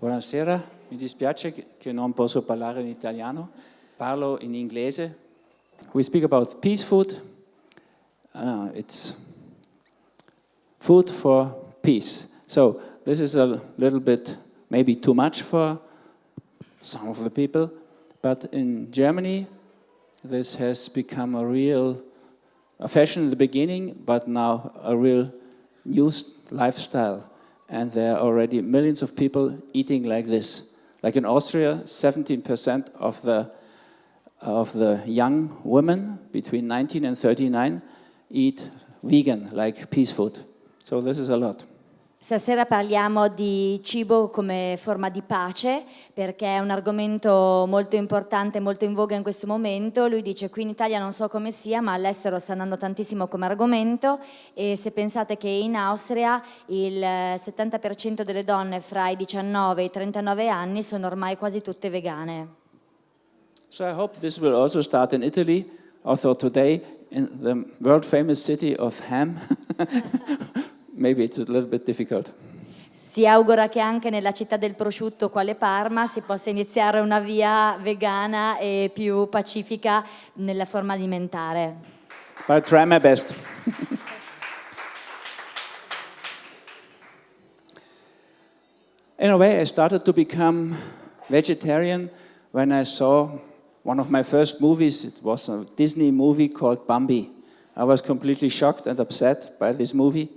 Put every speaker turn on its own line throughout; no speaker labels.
Buonasera, mi dispiace che non posso parlare in italiano, parlo in inglese. We speak about peace food. It's food for peace. So this is a little bit maybe too much for some of the people, but in Germany this has become a fashion in the beginning, but now a real new lifestyle. And there are already millions of people eating like this. Like in Austria, 17% of the young women between 19 and 39 eat vegan, like peace food. So this is a lot.
Stasera parliamo di cibo come forma di pace, perché è un argomento molto importante, molto in voga in questo momento. Lui dice: qui in Italia non so come sia, ma all'estero sta andando tantissimo come argomento, e se pensate che in Austria il 70% delle donne fra i 19 e i 39 anni sono ormai quasi tutte vegane.
So I hope this will also start in Italy, although today in the world famous city of ham, maybe it's a little bit difficult.
Si augura che anche nella città del prosciutto, quale Parma, si possa iniziare una via vegana e più pacifica nella forma alimentare.
But I try my best. In a way, I started to become vegetarian when I saw one of my first movies. It was a Disney movie called Bambi. I was completely shocked and upset by this movie.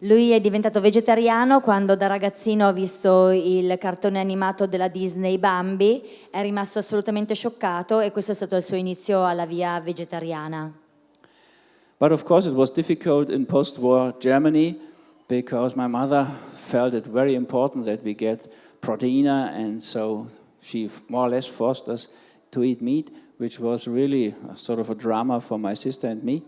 Lui è diventato vegetariano quando da ragazzino ha visto il cartone animato della Disney Bambi, è rimasto assolutamente scioccato e questo è stato il suo inizio alla via vegetariana.
But of course it was difficult in post-war Germany because my mother felt it very important that we get protein, and so she more or less forced us to eat meat, which was really a sort of a drama for my sister and me.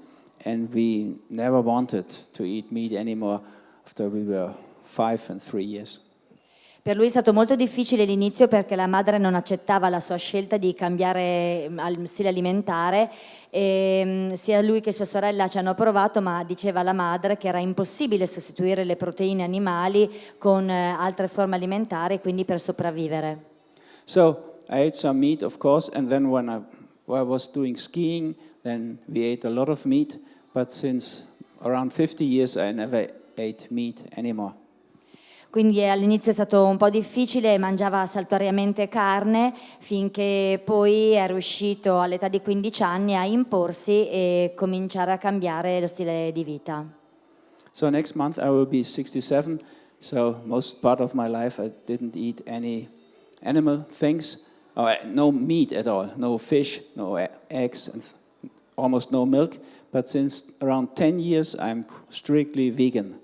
And we never wanted to eat meat anymore after we were 5 and 3 years.
Per lui è stato molto difficile l'inizio perché la madre non accettava la sua scelta di cambiare stile alimentare, e sia lui che sua sorella ci hanno provato, ma diceva la madre che era impossibile sostituire le proteine animali con altre forme alimentari, quindi per sopravvivere.
So I ate some meat, of course, and then when I was doing skiing, then we ate a lot of meat, but since around 50 years I never ate meat anymore.
Quindi all'inizio è stato un po' difficile, mangiava saltuariamente carne, finché poi è riuscito all'età di 15 anni a imporsi e cominciare a cambiare lo stile di vita.
So next month I will be 67, so most part of my life I didn't eat any animal things, no meat at all, no fish, no eggs, and almost no milk, but since around 10 years I'm strictly vegan.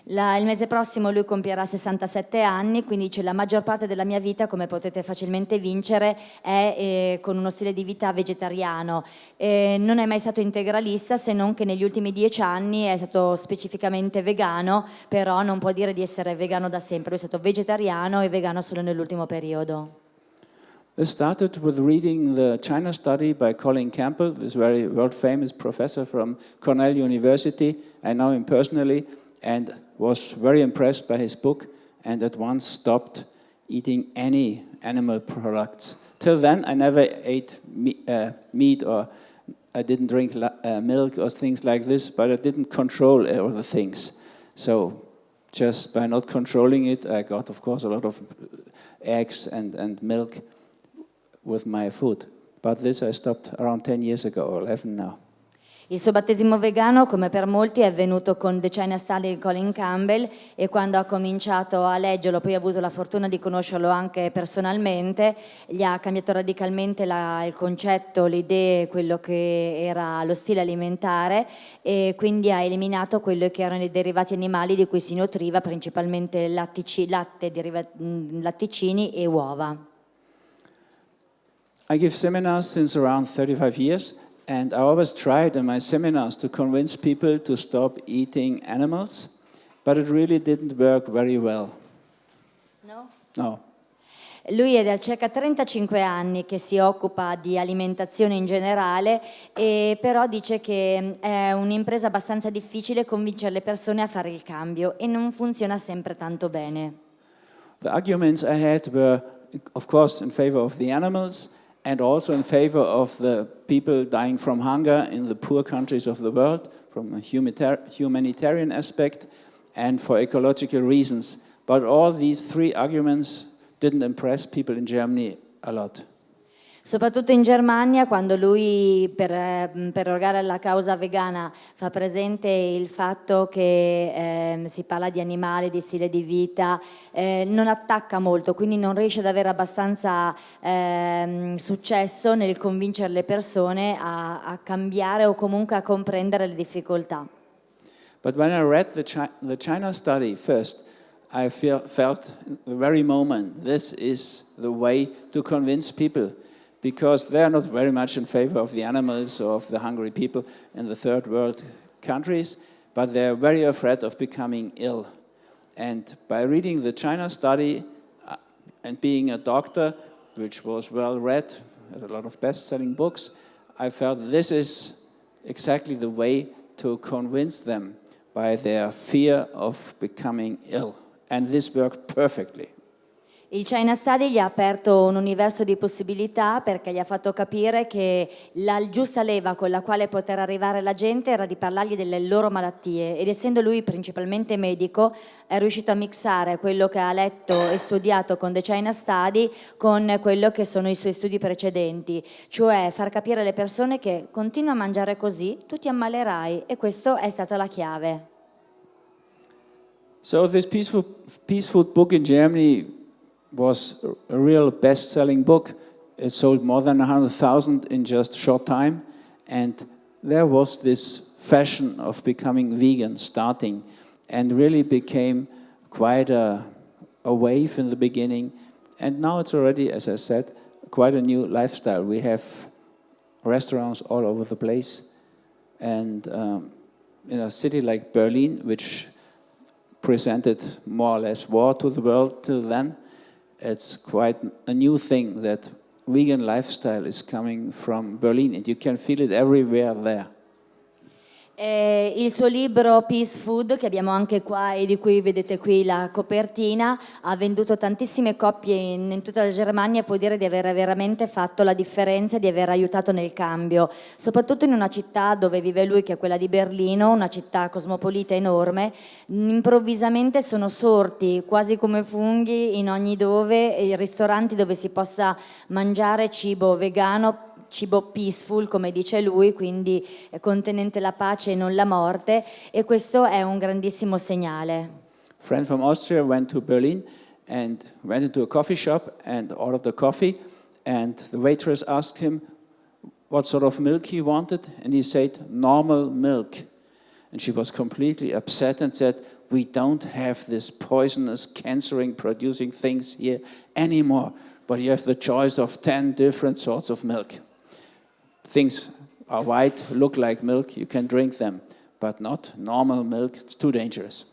Il mese prossimo lui compierà 67 anni, quindi dice: la maggior parte della mia vita, come potete facilmente vincere, è con uno stile di vita vegetariano. Non è mai stato integralista, se non che negli ultimi 10 anni è stato specificamente vegano, però non può dire di essere vegano da sempre. Lui è stato vegetariano e vegano solo nell'ultimo periodo.
This started with reading the China study by Colin Campbell, this very world-famous professor from Cornell University. I know him personally and was very impressed by his book, and at once stopped eating any animal products. Till then, I never ate meat, or I didn't drink milk or things like this, but I didn't control all the things. So just by not controlling it, I got, of course, a lot of eggs and milk with my food. But this I stopped around 10 years ago, or 11 now.
Il suo battesimo vegano, come per molti, è avvenuto con The China Study di Colin Campbell, e quando ha cominciato a leggerlo, poi ha avuto la fortuna di conoscerlo anche personalmente, gli ha cambiato radicalmente il concetto, le idee, quello che era lo stile alimentare, e quindi ha eliminato quello che erano i derivati animali di cui si nutriva, principalmente latte, latticini e uova.
I give seminars since around 35 years. And I always tried in my seminars to convince people to stop eating animals, but it really didn't work very well.
No?
No.
Lui è da circa 35 anni che si occupa di alimentazione in generale, e però dice che è un'impresa abbastanza difficile convincere le persone a fare il cambio e non funziona sempre tanto bene.
The arguments I had were, of course, in favor of the animals and also in favor of the people dying from hunger in the poor countries of the world, from a humanitarian aspect and for ecological reasons. But all these three arguments didn't impress people in Germany a lot.
Soprattutto in Germania, quando lui per erogare la causa vegana fa presente il fatto che si parla di animali, di stile di vita, non attacca molto, quindi non riesce ad avere abbastanza successo nel convincere le persone a cambiare o comunque a comprendere le difficoltà.
But when I read the China study first, I felt at the very moment this is the way to convince people. Because they are not very much in favor of the animals or of the hungry people in the third world countries, but they are very afraid of becoming ill. And by reading the China study and being a doctor, which was well read, had a lot of best-selling books, I felt this is exactly the way to convince them by their fear of becoming ill. And this worked perfectly.
Il China Study gli ha aperto un universo di possibilità perché gli ha fatto capire che la giusta leva con la quale poter arrivare alla gente era di parlargli delle loro malattie, ed essendo lui principalmente medico è riuscito a mixare quello che ha letto e studiato con The China Study con quello che sono i suoi studi precedenti, cioè far capire alle persone che continua a mangiare così, tu ti ammalerai, e questa è stata la chiave.
So this peace food book in Germany was a real best-selling book. It sold more than 100,000 in just a short time, and there was this fashion of becoming vegan starting, and really became quite a wave in the beginning, and now it's already, as I said, quite a new lifestyle. We have restaurants all over the place, and in a city like Berlin, which presented more or less war to the world till then, it's quite a new thing that vegan lifestyle is coming from Berlin, and you can feel it everywhere there.
Il suo libro Peace Food, che abbiamo anche qua e di cui vedete qui la copertina, ha venduto tantissime copie in tutta la Germania, e può dire di aver veramente fatto la differenza e di aver aiutato nel cambio, soprattutto in una città dove vive lui, che è quella di Berlino, una città cosmopolita enorme. Improvvisamente sono sorti quasi come funghi in ogni dove ristoranti dove si possa mangiare cibo vegano, cibo peaceful, come dice lui, quindi contenente la pace e non la morte, e questo è un grandissimo segnale.
A friend from Austria went to Berlin and went into a coffee shop and ordered a coffee, and the waitress asked him what sort of milk he wanted, and he said normal milk. And she was completely upset and said, "We don't have this poisonous, cancering producing things here anymore, but you have the choice of 10 different sorts of milk. Things are white, look like milk, you can drink them, but not normal milk, it's too dangerous."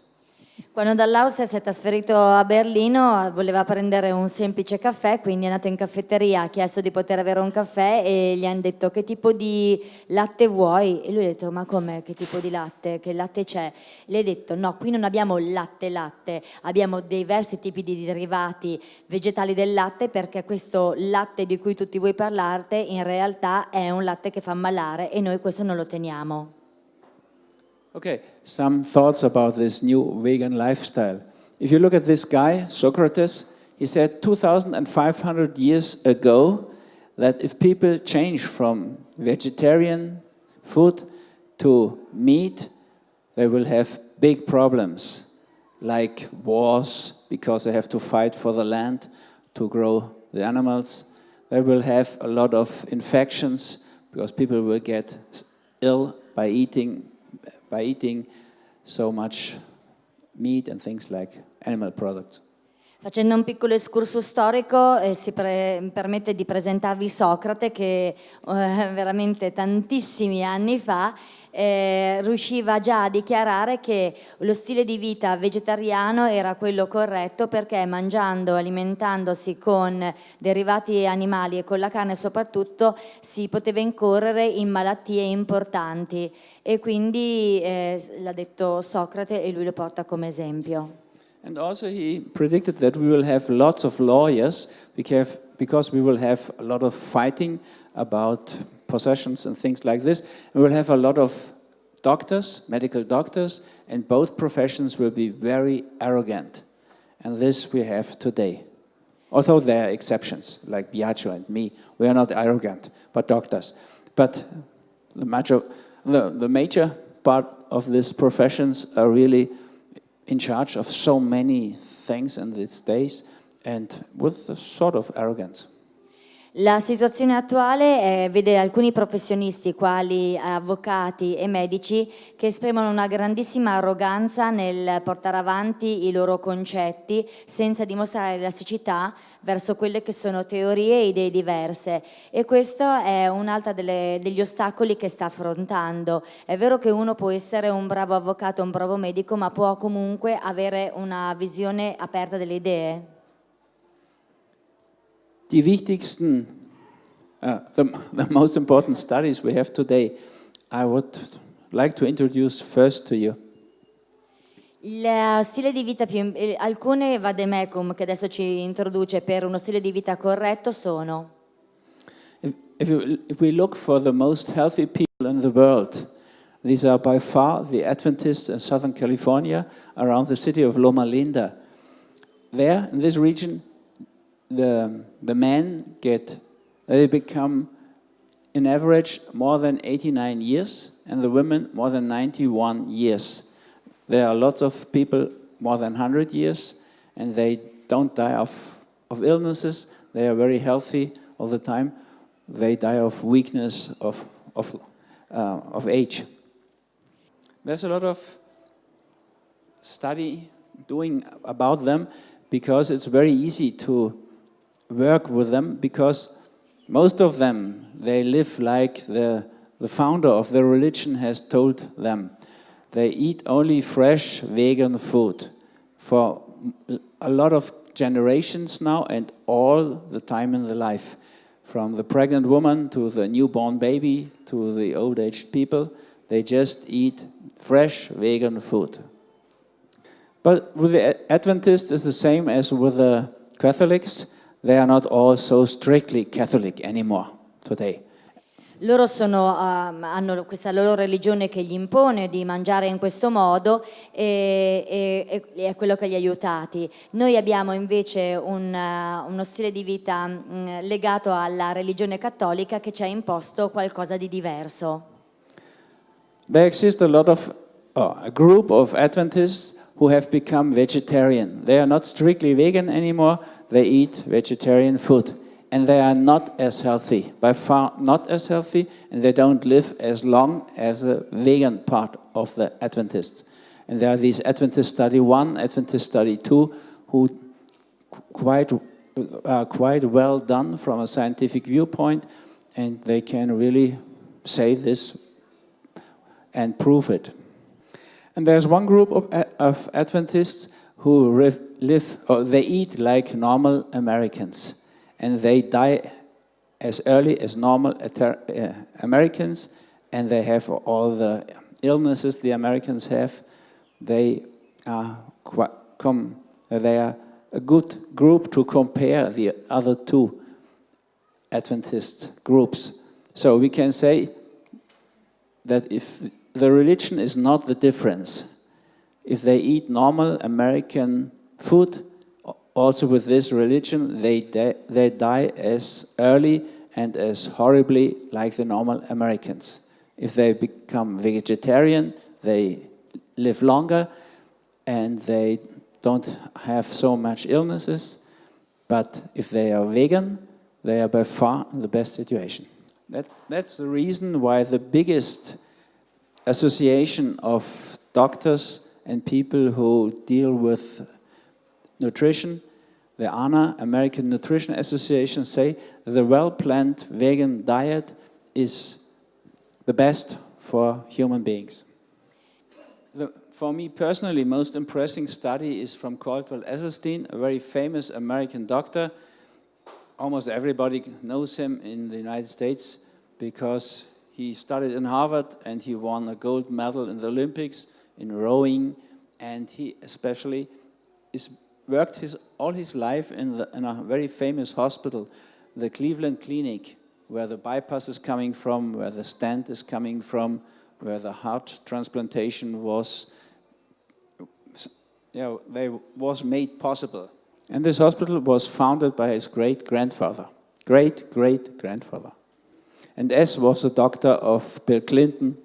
Quando dall'Austria si è trasferito a Berlino voleva prendere un semplice caffè, quindi è andato in caffetteria, ha chiesto di poter avere un caffè e gli hanno detto: "Che tipo di latte vuoi?" E lui ha detto: "Ma come, che tipo di latte? Che latte c'è?" Le ha detto: "No, qui non abbiamo latte, abbiamo diversi tipi di derivati vegetali del latte, perché questo latte di cui tutti voi parlate in realtà è un latte che fa ammalare e noi questo non lo teniamo."
Okay, some thoughts about this new vegan lifestyle. If you look at this guy, Socrates, he said 2,500 years ago that if people change from vegetarian food to meat, they will have big problems, like wars, because they have to fight for the land to grow the animals. They will have a lot of infections, because people will get ill by eating so much meat and things like animal products.
Facendo un piccolo escursus storico, si permette di presentarvi Socrate, che veramente tantissimi anni fa riusciva già a dichiarare che lo stile di vita vegetariano era quello corretto, perché mangiando, alimentandosi con derivati animali e con la carne soprattutto, si poteva incorrere in malattie importanti, e quindi l'ha detto Socrate e lui lo porta come esempio.
And also he predicted that we will have lots of lawyers because we will have a lot of fighting about possessions and things like this. We will have a lot of doctors, medical doctors, and both professions will be very arrogant. And this we have today. Although there are exceptions, like Biagio and me, we are not arrogant, but doctors. But the major part of these professions are really in charge of so many things in these days, and with a sort of arrogance.
La situazione attuale vede alcuni professionisti, quali avvocati e medici, che esprimono una grandissima arroganza nel portare avanti i loro concetti senza dimostrare elasticità verso quelle che sono teorie e idee diverse, e questo è un'altra degli ostacoli che sta affrontando. È vero che uno può essere un bravo avvocato, un bravo medico, ma può comunque avere una visione aperta delle idee.
Die wichtigsten, the most important studies we have today, I would like to introduce first to you.
Il stile di vita alcune vademecum che adesso ci introduce per uno stile di vita corretto sono:
if we look for the most healthy people in the world, these are by far the Adventists in Southern California, around the city of Loma Linda. There, in this region, the men they become, in average, more than 89 years, and the women more than 91 years. There are lots of people more than 100 years, and they don't die of illnesses. They are very healthy all the time. They die of weakness, of age. There's a lot of study doing about them, because it's very easy to work with them, because most of them, they live like the founder of the religion has told them. They eat only fresh vegan food for a lot of generations now and all the time in the life. From the pregnant woman to the newborn baby to the old-aged people, they just eat fresh vegan food. But with the Adventists, it's the same as with the Catholics. They are not all so strictly Catholic anymore today.
Loro hanno questa loro religione che gli impone di mangiare in questo modo e è quello che li ha aiutati. Noi abbiamo invece uno stile di vita legato alla religione cattolica che ci ha imposto qualcosa di diverso.
There exists a group of Adventists who have become vegetarian. They are not strictly vegan anymore. They eat vegetarian food, and they are not as healthy, by far not as healthy, and they don't live as long as the vegan part of the Adventists. And there are these Adventist Study 1, Adventist Study 2, who are quite well done from a scientific viewpoint, and they can really say this and prove it. And there's one group of Adventists who they eat like normal Americans, and they die as early as normal Americans, and they have all the illnesses the Americans have. They are a good group to compare the other two Adventist groups. So we can say that if the religion is not the difference, if they eat normal American food, also with this religion, they die as early and as horribly like the normal Americans. If they become vegetarian, they live longer and they don't have so much illnesses. But if they are vegan, they are by far in the best situation. That's the reason why the biggest association of doctors and people who deal with nutrition, the ANA, American Nutrition Association, say that the well-planned vegan diet is the best for human beings. For me personally, most impressive study is from Caldwell Esselstyn, a very famous American doctor. Almost everybody knows him in the United States because he studied in Harvard and he won a gold medal in the Olympics in rowing, and he especially worked all his life in a very famous hospital, the Cleveland Clinic, where the bypass is coming from, where the stent is coming from, where the heart transplantation was made possible. And this hospital was founded by his great-grandfather. Great-great-grandfather. And S was the doctor of Bill Clinton.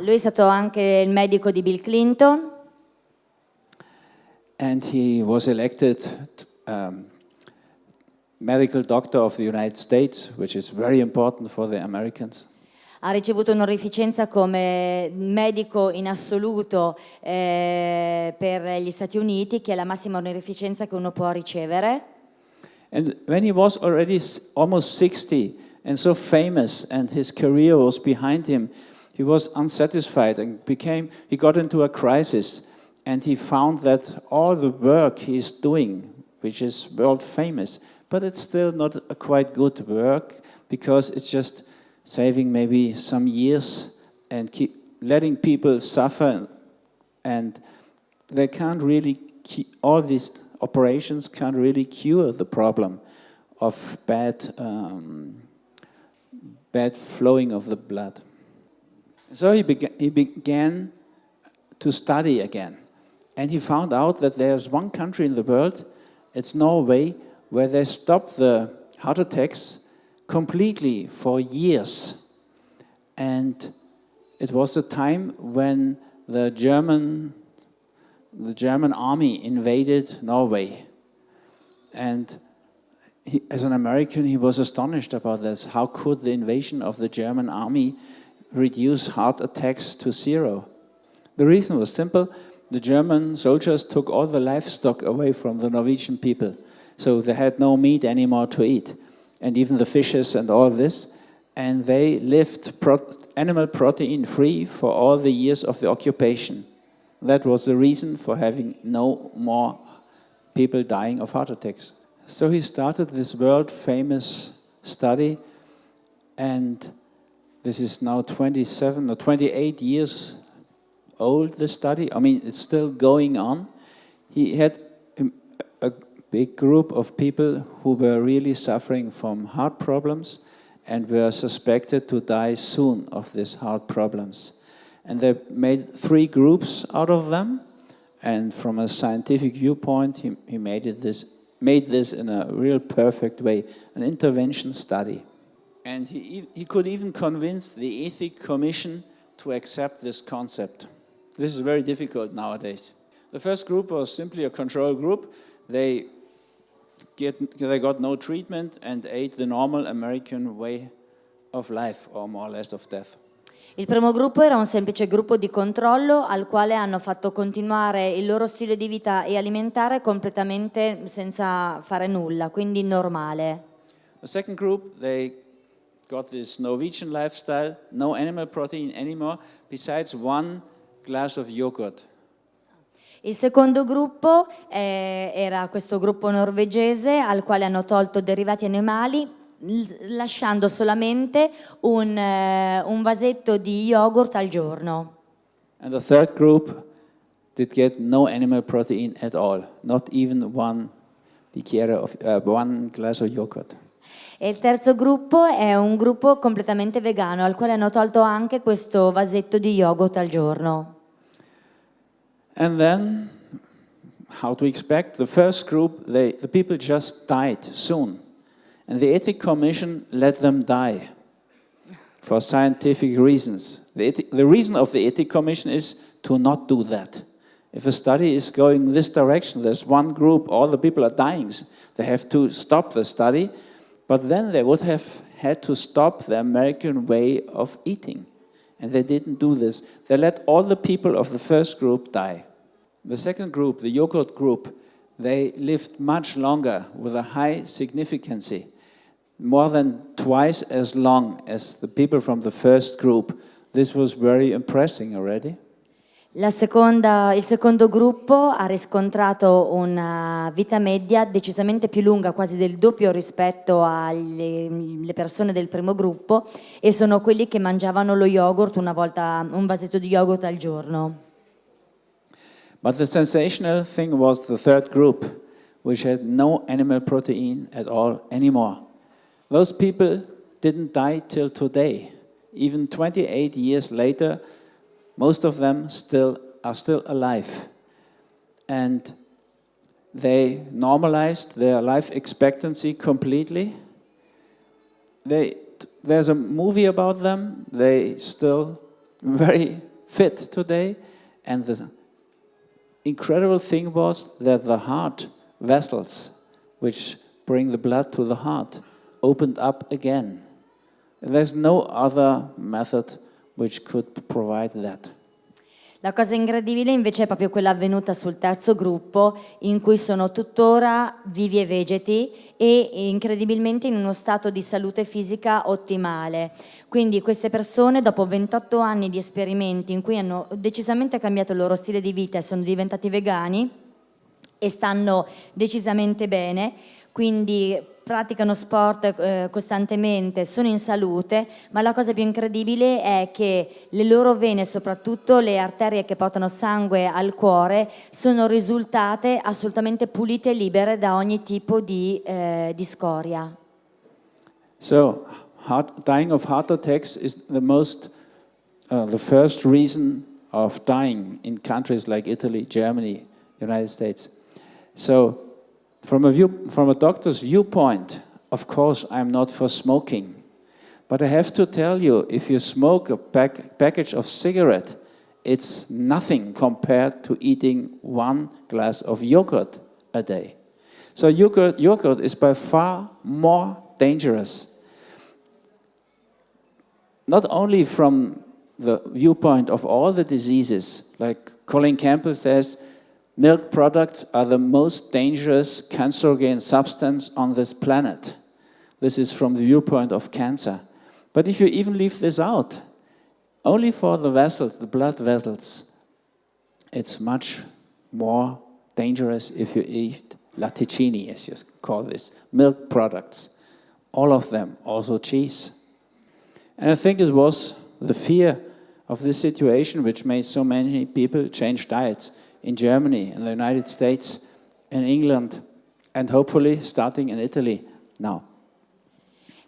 Lui è stato anche il medico di Bill Clinton.
And he was elected medical doctor of the United States, which is very important for the Americans.
Ha ricevuto onorificenza come medico in assoluto per gli Stati Uniti, che è la massima onorificenza che uno può ricevere.
And when he was already almost 60 and so famous and his career was behind him, he was unsatisfied and he got into a crisis, and he found that all the work he's doing, which is world famous, but it's still not a quite good work, because it's just saving maybe some years and keep letting people suffer, and they can't really all these operations can't really cure the problem of bad flowing of the blood. So he began to study again, and he found out that there's one country in the world, it's Norway, where they stopped the heart attacks completely for years. And it was a time when the German army invaded Norway. And as an American, he was astonished about this. How could the invasion of the German army reduce heart attacks to zero? The reason was simple. The German soldiers took all the livestock away from the Norwegian people. So they had no meat anymore to eat, and even the fishes and all this. And they lived animal protein free for all the years of the occupation. That was the reason for having no more people dying of heart attacks. So he started this world famous study, and this is now 27 or 28 years old, the study. I mean, it's still going on. He had a big group of people who were really suffering from heart problems and were suspected to die soon of these heart problems. And they made 3 groups out of them, and from a scientific viewpoint, he made this in a real perfect way, an intervention study. And he could even convince the Ethics Commission to accept this concept. This is very difficult nowadays. The first group was simply a control group. They got no treatment and ate the normal American way of life, or more or less of death.
Il primo gruppo era un semplice gruppo di controllo al quale hanno fatto continuare il loro stile di vita e alimentare completamente senza fare nulla, quindi normale.
The second group, they got this Norwegian lifestyle, no animal protein anymore, besides 1 glass of yogurt.
Il secondo gruppo era questo gruppo norvegese al quale hanno tolto derivati animali, lasciando solamente un vasetto di yogurt al giorno.
And the third group did get no animal protein at all, not even 1 glass of yogurt.
E il terzo gruppo è un gruppo completamente vegano al quale hanno tolto anche questo vasetto di yogurt al giorno.
And then, how to expect? The first group, the people just died soon. And the Ethics Commission let them die for scientific reasons. The reason of the Ethics Commission is to not do that. If a study is going this direction, there's one group, all the people are dying, they have to stop the study, but then they would have had to stop the American way of eating. And they didn't do this. They let all the people of the first group die. The second group, the yogurt group, they lived much longer with a high significance, more than twice as long as the people from the first group. This was very impressive already.
Il secondo gruppo ha riscontrato una vita media decisamente più lunga, quasi del doppio rispetto alle persone del primo gruppo, e sono quelli che mangiavano lo yogurt un vasetto di yogurt al giorno.
But the sensational thing was the third group, which had no animal protein at all anymore. Those people didn't die till today. Even 28 years later, most of them are still alive. And they normalized their life expectancy completely. There's a movie about them. They still very fit today. And the incredible thing was that the heart vessels, which bring the blood to the heart, opened up again. There's no other method which could provide that.
La cosa incredibile invece è proprio quella avvenuta sul terzo gruppo, in cui sono tuttora vivi e vegeti e incredibilmente in uno stato di salute fisica ottimale. Quindi queste persone, dopo 28 anni di esperimenti in cui hanno decisamente cambiato il loro stile di vita e sono diventati vegani e stanno decisamente bene, quindi praticano sport costantemente, sono in salute, ma la cosa più incredibile è che le loro vene, soprattutto le arterie che portano sangue al cuore, sono risultate assolutamente pulite e libere da ogni tipo di scoria.
So, dying of heart attacks is the first reason of dying in countries like Italy, Germany, United States. So, from a doctor's viewpoint, of course, I'm not for smoking. But I have to tell you, if you smoke a package of cigarette, it's nothing compared to eating 1 glass of yogurt a day. So yogurt is by far more dangerous. Not only from the viewpoint of all the diseases, like Colin Campbell says, milk products are the most dangerous cancerogene substance on this planet. This is from the viewpoint of cancer. But if you even leave this out, only for the vessels, the blood vessels, it's much more dangerous if you eat latticini, as you call this, milk products. All of them, also cheese. And I think it was the fear of this situation which made so many people change diets. In Germany, in the United States, in England, and hopefully starting in Italy now.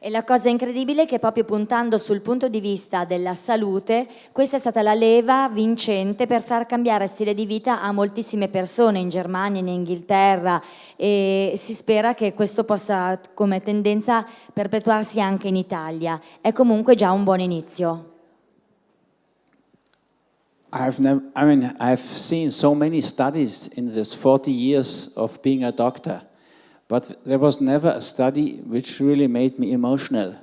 E la cosa incredibile è che proprio puntando sul punto di vista della salute, questa è stata la leva vincente per far cambiare stile di vita a moltissime persone in Germania, in Inghilterra, e si spera che questo possa come tendenza perpetuarsi anche in Italia. È comunque già un buon inizio.
I've seen so many studies in this 40 years of being a doctor, but there was never a study which really made me emotional.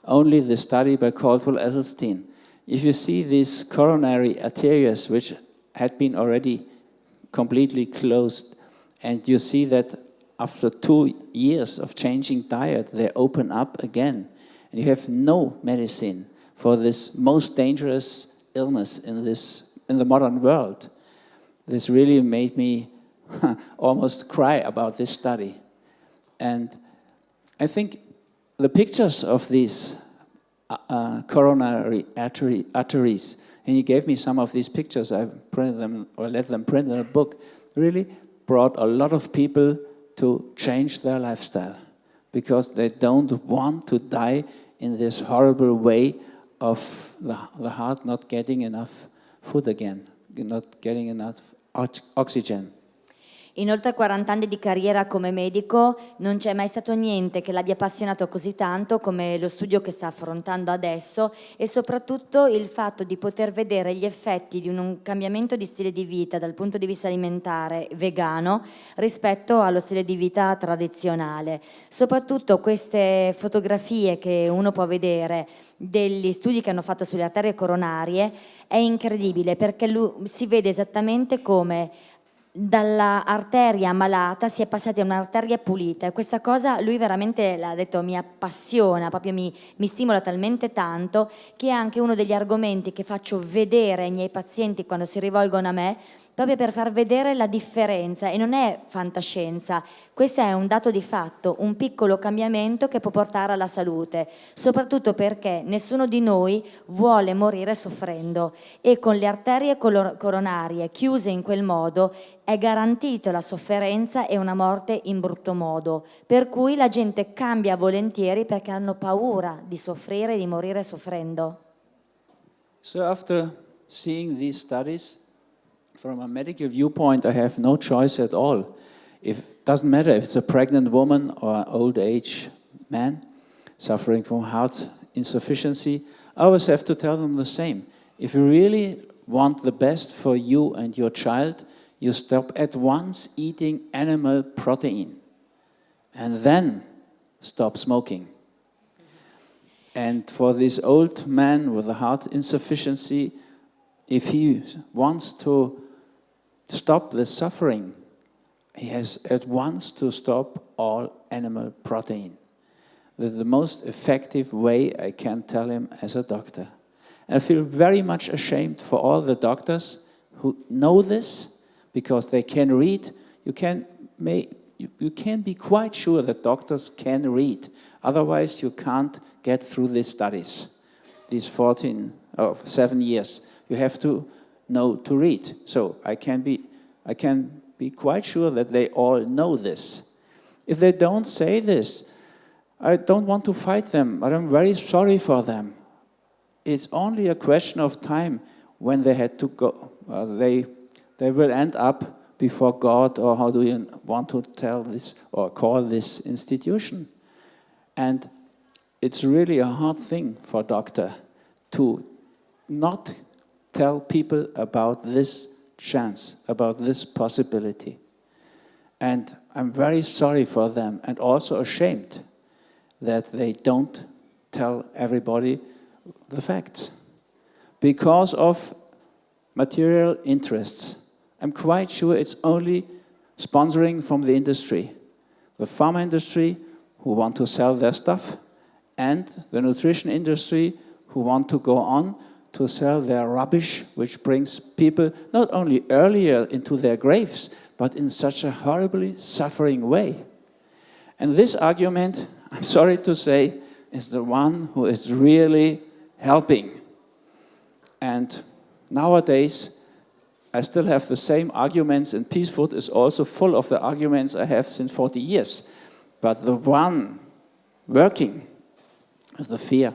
Only the study by Caldwell Esselstyn. If you see these coronary arteries which had been already completely closed, and you see that after 2 years of changing diet, they open up again, and you have no medicine for this most dangerous illness in the modern world. This really made me almost cry about this study. And I think the pictures of these coronary arteries, and he gave me some of these pictures, I printed them or let them print in a book, really brought a lot of people to change their lifestyle because they don't want to die in this horrible way of the heart not getting enough food again, not getting enough oxygen.
In oltre 40 anni di carriera come medico non c'è mai stato niente che l'abbia appassionato così tanto come lo studio che sta affrontando adesso e soprattutto il fatto di poter vedere gli effetti di un cambiamento di stile di vita dal punto di vista alimentare vegano rispetto allo stile di vita tradizionale. Soprattutto queste fotografie che uno può vedere degli studi che hanno fatto sulle arterie coronarie è incredibile perché si vede esattamente come dalla arteria malata si è passati a un'arteria pulita e questa cosa lui veramente l'ha detto mi appassiona, proprio mi stimola talmente tanto che è anche uno degli argomenti che faccio vedere ai miei pazienti quando si rivolgono a me proprio per far vedere la differenza, e non è fantascienza, questo è un dato di fatto, un piccolo cambiamento che può portare alla salute, soprattutto perché nessuno di noi vuole morire soffrendo, e con le arterie coronarie chiuse in quel modo è garantito la sofferenza e una morte in brutto modo, per cui la gente cambia volentieri perché hanno paura di soffrire e di morire soffrendo.
So after seeing these studies, from a medical viewpoint, I have no choice at all. It doesn't matter if it's a pregnant woman or an old age man suffering from heart insufficiency, I always have to tell them the same. If you really want the best for you and your child, you stop at once eating animal protein and then stop smoking. And for this old man with a heart insufficiency, if he wants to stop the suffering, he has at once to stop all animal protein. That's the most effective way I can tell him as a doctor. And I feel very much ashamed for all the doctors who know this, because they can read. You can be quite sure that doctors can read. Otherwise, you can't get through these studies, these 7 years. You have to know to read. So I can be quite sure that they all know this. If they don't say this, I don't want to fight them, but I'm very sorry for them. It's only a question of time when they had to go. They will end up before God, or how do you want to tell this or call this institution? And it's really a hard thing for a doctor to not tell people about this chance, about this possibility. And I'm very sorry for them, and also ashamed that they don't tell everybody the facts because of material interests. I'm quite sure it's only sponsoring from the industry, the pharma industry who want to sell their stuff, and the nutrition industry who want to go on to sell their rubbish, which brings people not only earlier into their graves, but in such a horribly suffering way. And this argument, I'm sorry to say, is the one who is really helping. And nowadays, I still have the same arguments, and Peace Food is also full of the arguments I have since 40 years. But the one working is the fear.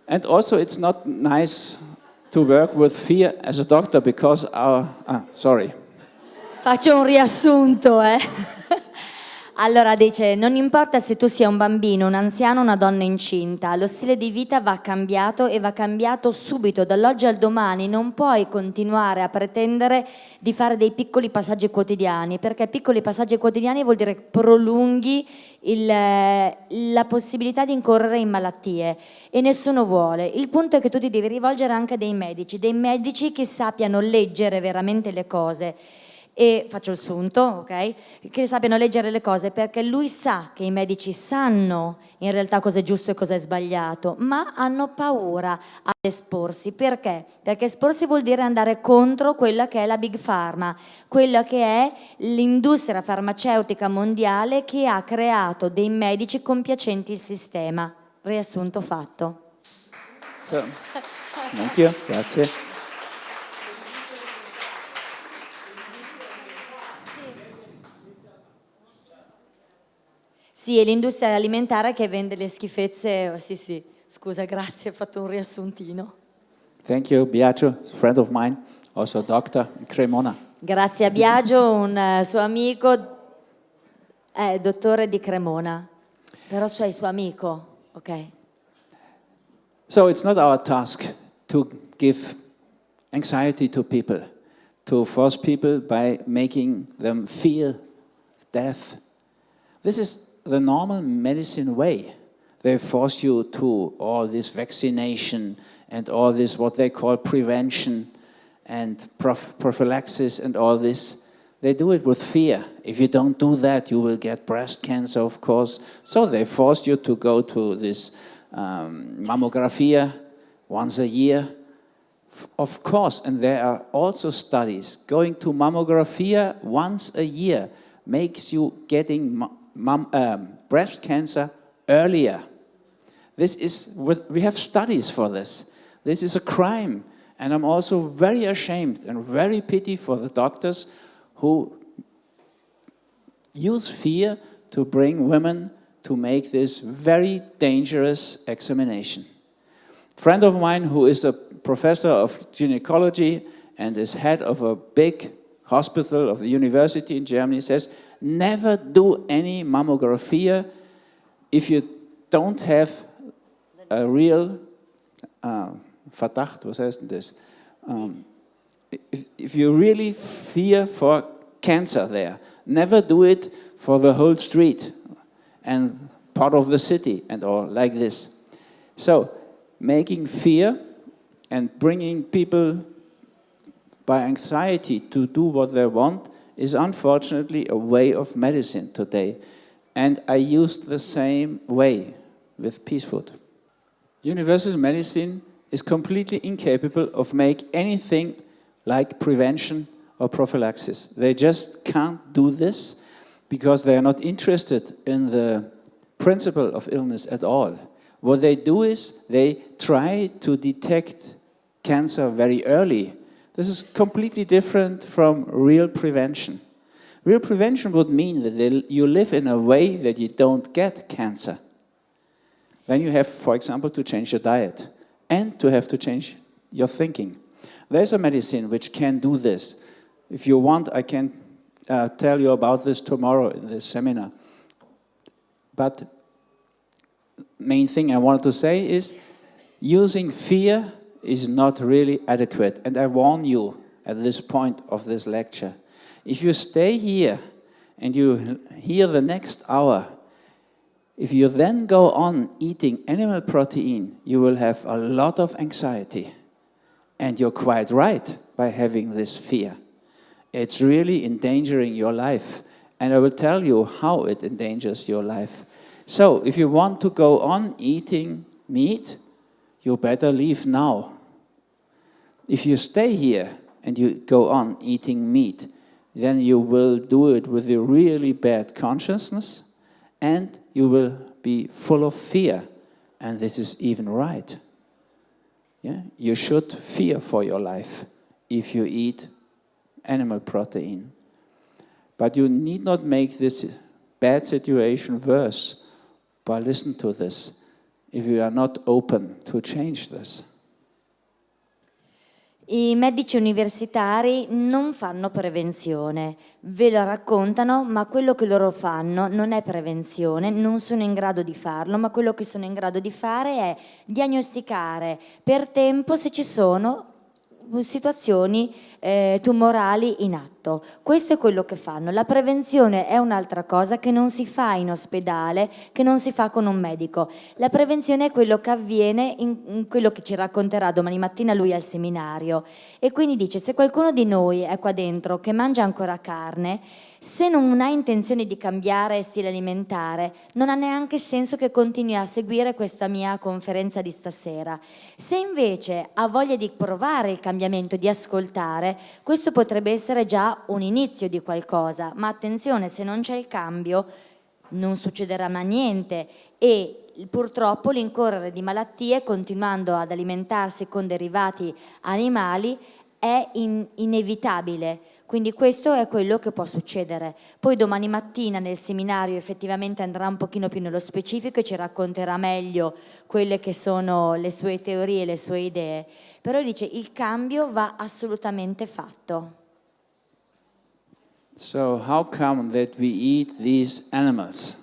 And also, it's not nice to work with fear as a doctor, because sorry.
Faccio un riassunto, Allora dice, non importa se tu sia un bambino, un anziano, una donna incinta, lo stile di vita va cambiato, e va cambiato subito, dall'oggi al domani. Non puoi continuare a pretendere di fare dei piccoli passaggi quotidiani, perché piccoli passaggi quotidiani vuol dire prolunghi la possibilità di incorrere in malattie, e nessuno vuole. Il punto è che tu ti devi rivolgere anche a dei medici che sappiano leggere veramente le cose. E faccio il sunto, ok? Che sappiano leggere le cose, perché lui sa che i medici sanno in realtà cosa è giusto e cosa è sbagliato, ma hanno paura ad esporsi. Perché? Perché esporsi vuol dire andare contro quella che è la Big Pharma, quella che è l'industria farmaceutica mondiale che ha creato dei medici compiacenti il sistema. Riassunto fatto.
Thank you, grazie.
Sì, è l'industria alimentare che vende le schifezze. Sì, scusa, grazie, ho fatto un riassuntino.
Thank you, Biagio, a friend of mine, also a doctor in Cremona.
Grazie a Biagio, un suo amico, è dottore di Cremona, però c'è il suo amico, ok?
So it's not our task to give anxiety to people, to force people by making them fear death. This is the normal medicine way. They force you to all this vaccination and all this what they call prevention and prophylaxis and all this. They do it with fear. If you don't do that, you will get breast cancer, of course. So they force you to go to this mammography once a year. Of course, and there are also studies, going to mammography once a year makes you getting breast cancer earlier. We have studies for this. This is a crime. And I'm also very ashamed and very pity for the doctors who use fear to bring women to make this very dangerous examination. A friend of mine who is a professor of gynecology and is head of a big hospital of the university in Germany says, never do any mammography if you don't have a real Verdacht, was heißt denn das? If you really fear for cancer there, never do it for the whole street and part of the city and all like this. So, making fear and bringing people by anxiety to do what they want is unfortunately a way of medicine today. And I used the same way with peace food. Universal medicine is completely incapable of making anything like prevention or prophylaxis. They just can't do this because they are not interested in the principle of illness at all. What they do is they try to detect cancer very early. This is completely different from real prevention. Real prevention would mean that you live in a way that you don't get cancer. Then you have, for example, to change your diet and to have to change your thinking. There's a medicine which can do this. If you want, I can tell you about this tomorrow in this seminar. But main thing I wanted to say is using fear is not really adequate. And I warn you at this point of this lecture, if you stay here and you hear the next hour, if you then go on eating animal protein, you will have a lot of anxiety. And you're quite right by having this fear. It's really endangering your life. And I will tell you how it endangers your life. So, if you want to go on eating meat, you better leave now. If you stay here and you go on eating meat, then you will do it with a really bad consciousness and you will be full of fear. And this is even right. Yeah? You should fear for your life if you eat animal protein. But you need not make this bad situation worse by listening to this if you are not open to change this.
I medici universitari non fanno prevenzione, ve lo raccontano, ma quello che loro fanno non è prevenzione, non sono in grado di farlo, ma quello che sono in grado di fare è diagnosticare per tempo se ci sono situazioni tumorali in atto. Questo è quello che fanno. La prevenzione è un'altra cosa che non si fa in ospedale, che non si fa con un medico. La prevenzione è quello che avviene in quello che ci racconterà domani mattina lui al seminario. E quindi dice, se qualcuno di noi è qua dentro che mangia ancora carne, se non ha intenzione di cambiare stile alimentare, non ha neanche senso che continui a seguire questa mia conferenza di stasera. Se invece ha voglia di provare il cambiamento, di ascoltare, questo potrebbe essere già un inizio di qualcosa. Ma attenzione, se non c'è il cambio, non succederà mai niente e purtroppo l'incorrere di malattie continuando ad alimentarsi con derivati animali è inevitabile. Quindi questo è quello che può succedere. Poi domani mattina nel seminario effettivamente andrà un pochino più nello specifico e ci racconterà meglio quelle che sono le sue teorie, le sue idee. Però dice il cambio va assolutamente fatto.
So how come that we eat these animals,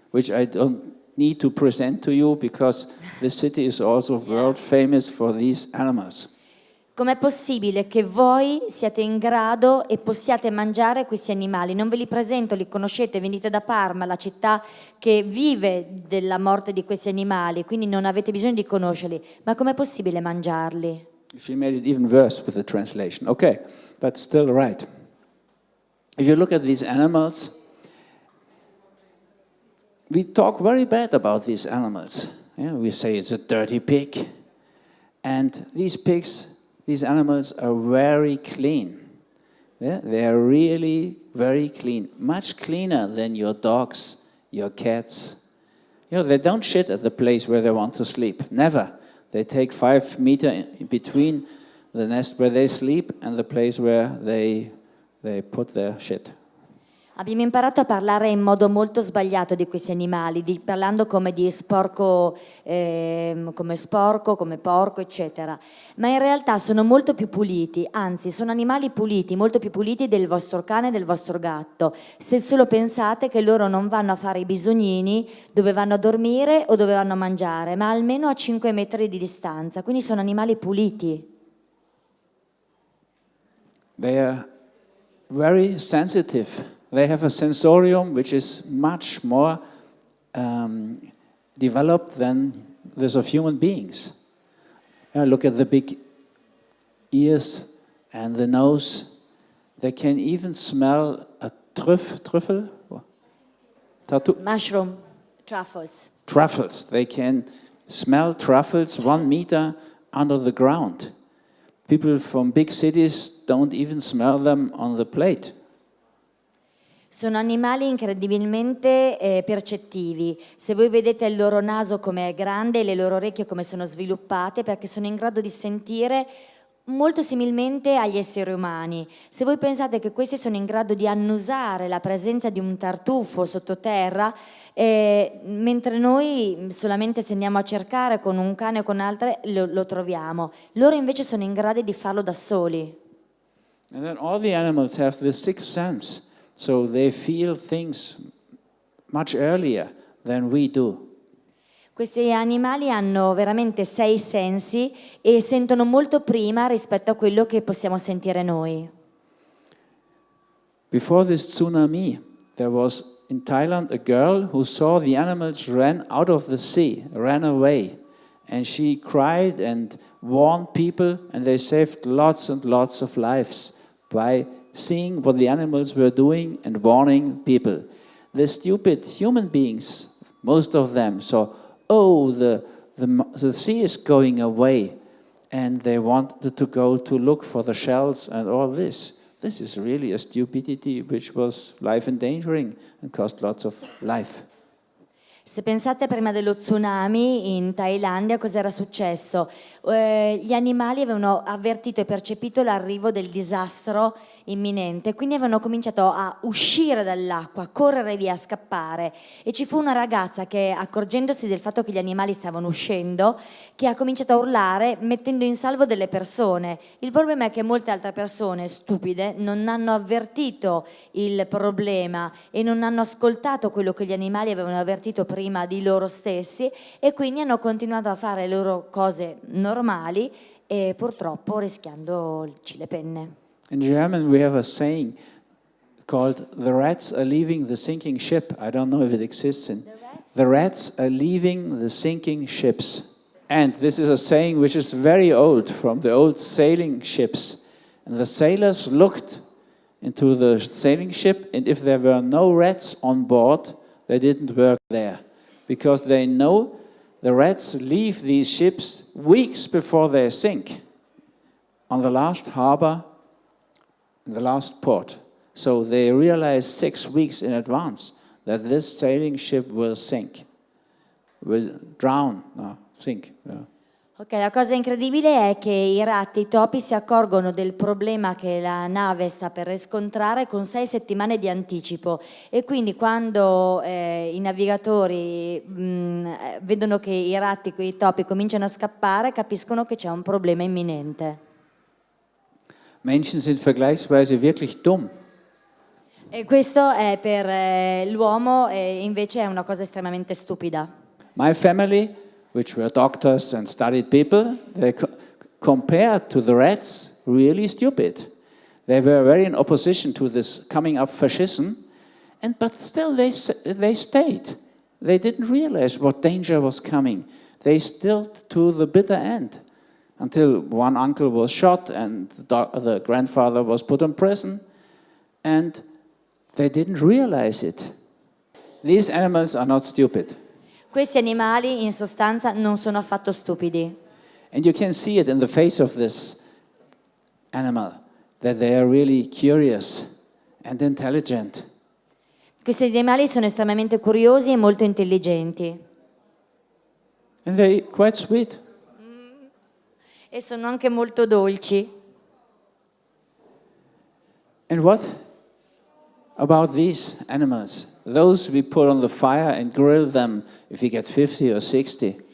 which I don't need to present to you because the city is also world famous for these animals.
Com'è possibile che voi siate in grado e possiate mangiare questi animali? Non ve li presento, li conoscete, venite da Parma, la città che vive della morte di questi animali, quindi non avete bisogno di conoscerli. Ma com'è possibile mangiarli?
She made it even worse with the translation. Okay, but still right. If you look at these animals, we talk very bad about these animals. Yeah, we say it's a dirty pig. And these pigs, these animals are very clean. Yeah? They are really very clean, much cleaner than your dogs, your cats. You know, they don't shit at the place where they want to sleep. Never. They take 5 meters in between the nest where they sleep and the place where they put their shit.
Abbiamo imparato a parlare in modo molto sbagliato di questi animali, parlando come di sporco, come porco, eccetera. Ma in realtà sono molto più puliti, anzi sono animali puliti, molto più puliti del vostro cane e del vostro gatto. Se solo pensate che loro non vanno a fare i bisognini dove vanno a dormire o dove vanno a mangiare, ma almeno a 5 metri di distanza, quindi sono animali puliti.
They are very sensitive. They have a sensorium which is much more developed than this of human beings. Look at the big ears and the nose. They can even smell a truffle?
Mushroom, truffles.
Truffles. They can smell truffles 1 meter under the ground. People from big cities don't even smell them on the plate.
Sono animali incredibilmente percettivi. Se voi vedete il loro naso come è grande e le loro orecchie come sono sviluppate, perché sono in grado di sentire molto similmente agli esseri umani. Se voi pensate che questi sono in grado di annusare la presenza di un tartufo sottoterra, mentre noi solamente se andiamo a cercare con un cane o con altre lo troviamo, loro invece sono in grado di farlo da soli.
And then all the animals have this sixth sense. So they feel things much earlier than we do.
Questi animali hanno veramente 6 sensi e sentono molto prima rispetto a quello che possiamo sentire noi.
Before this tsunami, there was in Thailand a girl who saw the animals ran out of the sea, ran away. And she cried and warned people, and they saved lots and lots of lives by seeing what the animals were doing and warning people. The stupid human beings, most of them, saw, oh, the sea is going away, and they wanted to go to look for the shells and all this. This is really a stupidity which was life-endangering and cost lots of life.
Se pensate prima dello tsunami in Thailandia, cos'era successo? Gli animali avevano avvertito e percepito l'arrivo del disastro imminente, quindi avevano cominciato a uscire dall'acqua, a correre via, a scappare. E ci fu una ragazza che, accorgendosi del fatto che gli animali stavano uscendo, che ha cominciato a urlare mettendo in salvo delle persone. Il problema è che molte altre persone stupide non hanno avvertito il problema e non hanno ascoltato quello che gli animali avevano avvertito prima di loro stessi, e quindi hanno continuato a fare le loro cose normali e purtroppo rischiandoci le penne.
In German we have a saying called "the rats are leaving the sinking ship." I don't know if it exists in. The rats are leaving the sinking ships. And this is a saying which is very old, from the old sailing ships. And the sailors looked into the sailing ship, and if there were no rats on board, they didn't work there. Because they know the rats leave these ships weeks before they sink on the last harbor, the last port. So they realize 6 weeks in advance that this sailing ship will sink, will drown, sink. Yeah.
Ok, la cosa incredibile è che i ratti, i topi si accorgono del problema che la nave sta per riscontrare con 6 settimane di anticipo, e quindi quando i navigatori vedono che i ratti, i topi cominciano a scappare, capiscono che c'è un problema imminente.
Menschen sind vergleichsweise wirklich dumm.
E questo è per l'uomo invece è una cosa estremamente stupida.
My family, which were doctors and studied people, they compared to the rats, really stupid. They were very in opposition to this coming up fascism, but still they stayed. They didn't realize what danger was coming. They stilled to the bitter end, until one uncle was shot and the grandfather was put in prison, and they didn't realize it. These animals are not stupid.
Questi animali in sostanza non sono affatto stupidi.
And you can see it in the face of this animal, that they are really curious and intelligent.
Questi animali sono estremamente curiosi e molto intelligenti.
And they're quite sweet.
E sono anche molto dolci.
And what about these animals? Those we put on the fire and grill them if we get 50 or 60.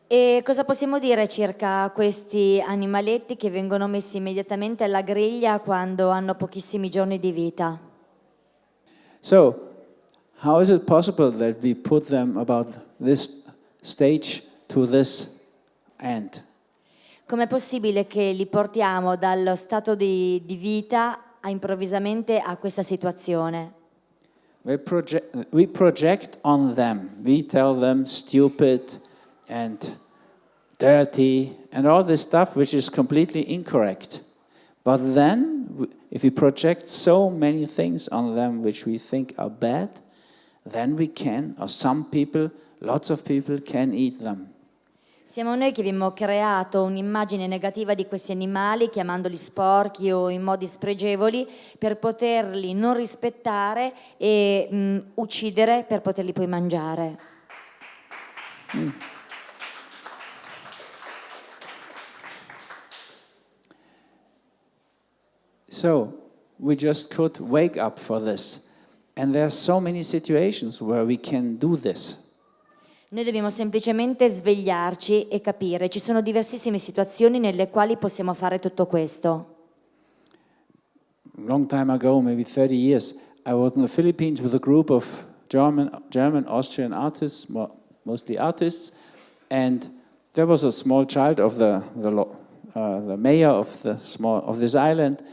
E cosa possiamo dire circa questi animaletti che vengono messi immediatamente alla griglia quando hanno pochissimi giorni di vita?
So, how is it possible that we put them about this stage to this end?
Com'è possibile che li portiamo dallo stato di vita improvvisamente a questa situazione?
We project on them. We tell them stupid and dirty and all this stuff which is completely incorrect. But then, if we project so many things on them which we think are bad, then we can, or some people, lots of people can eat them.
Siamo noi che abbiamo creato un'immagine negativa di questi animali, chiamandoli sporchi o in modi spregevoli, per poterli non rispettare e uccidere per poterli poi mangiare.
So, we just could wake up for this. And there are so many situations where we can do this.
Noi dobbiamo semplicemente svegliarci e capire. Ci sono diversissime situazioni nelle quali possiamo fare tutto questo.
A long time ago, maybe 30 years, I was in the Philippines with a group of German, Austrian artists, mostly artists, and there was a small child of the mayor of this island,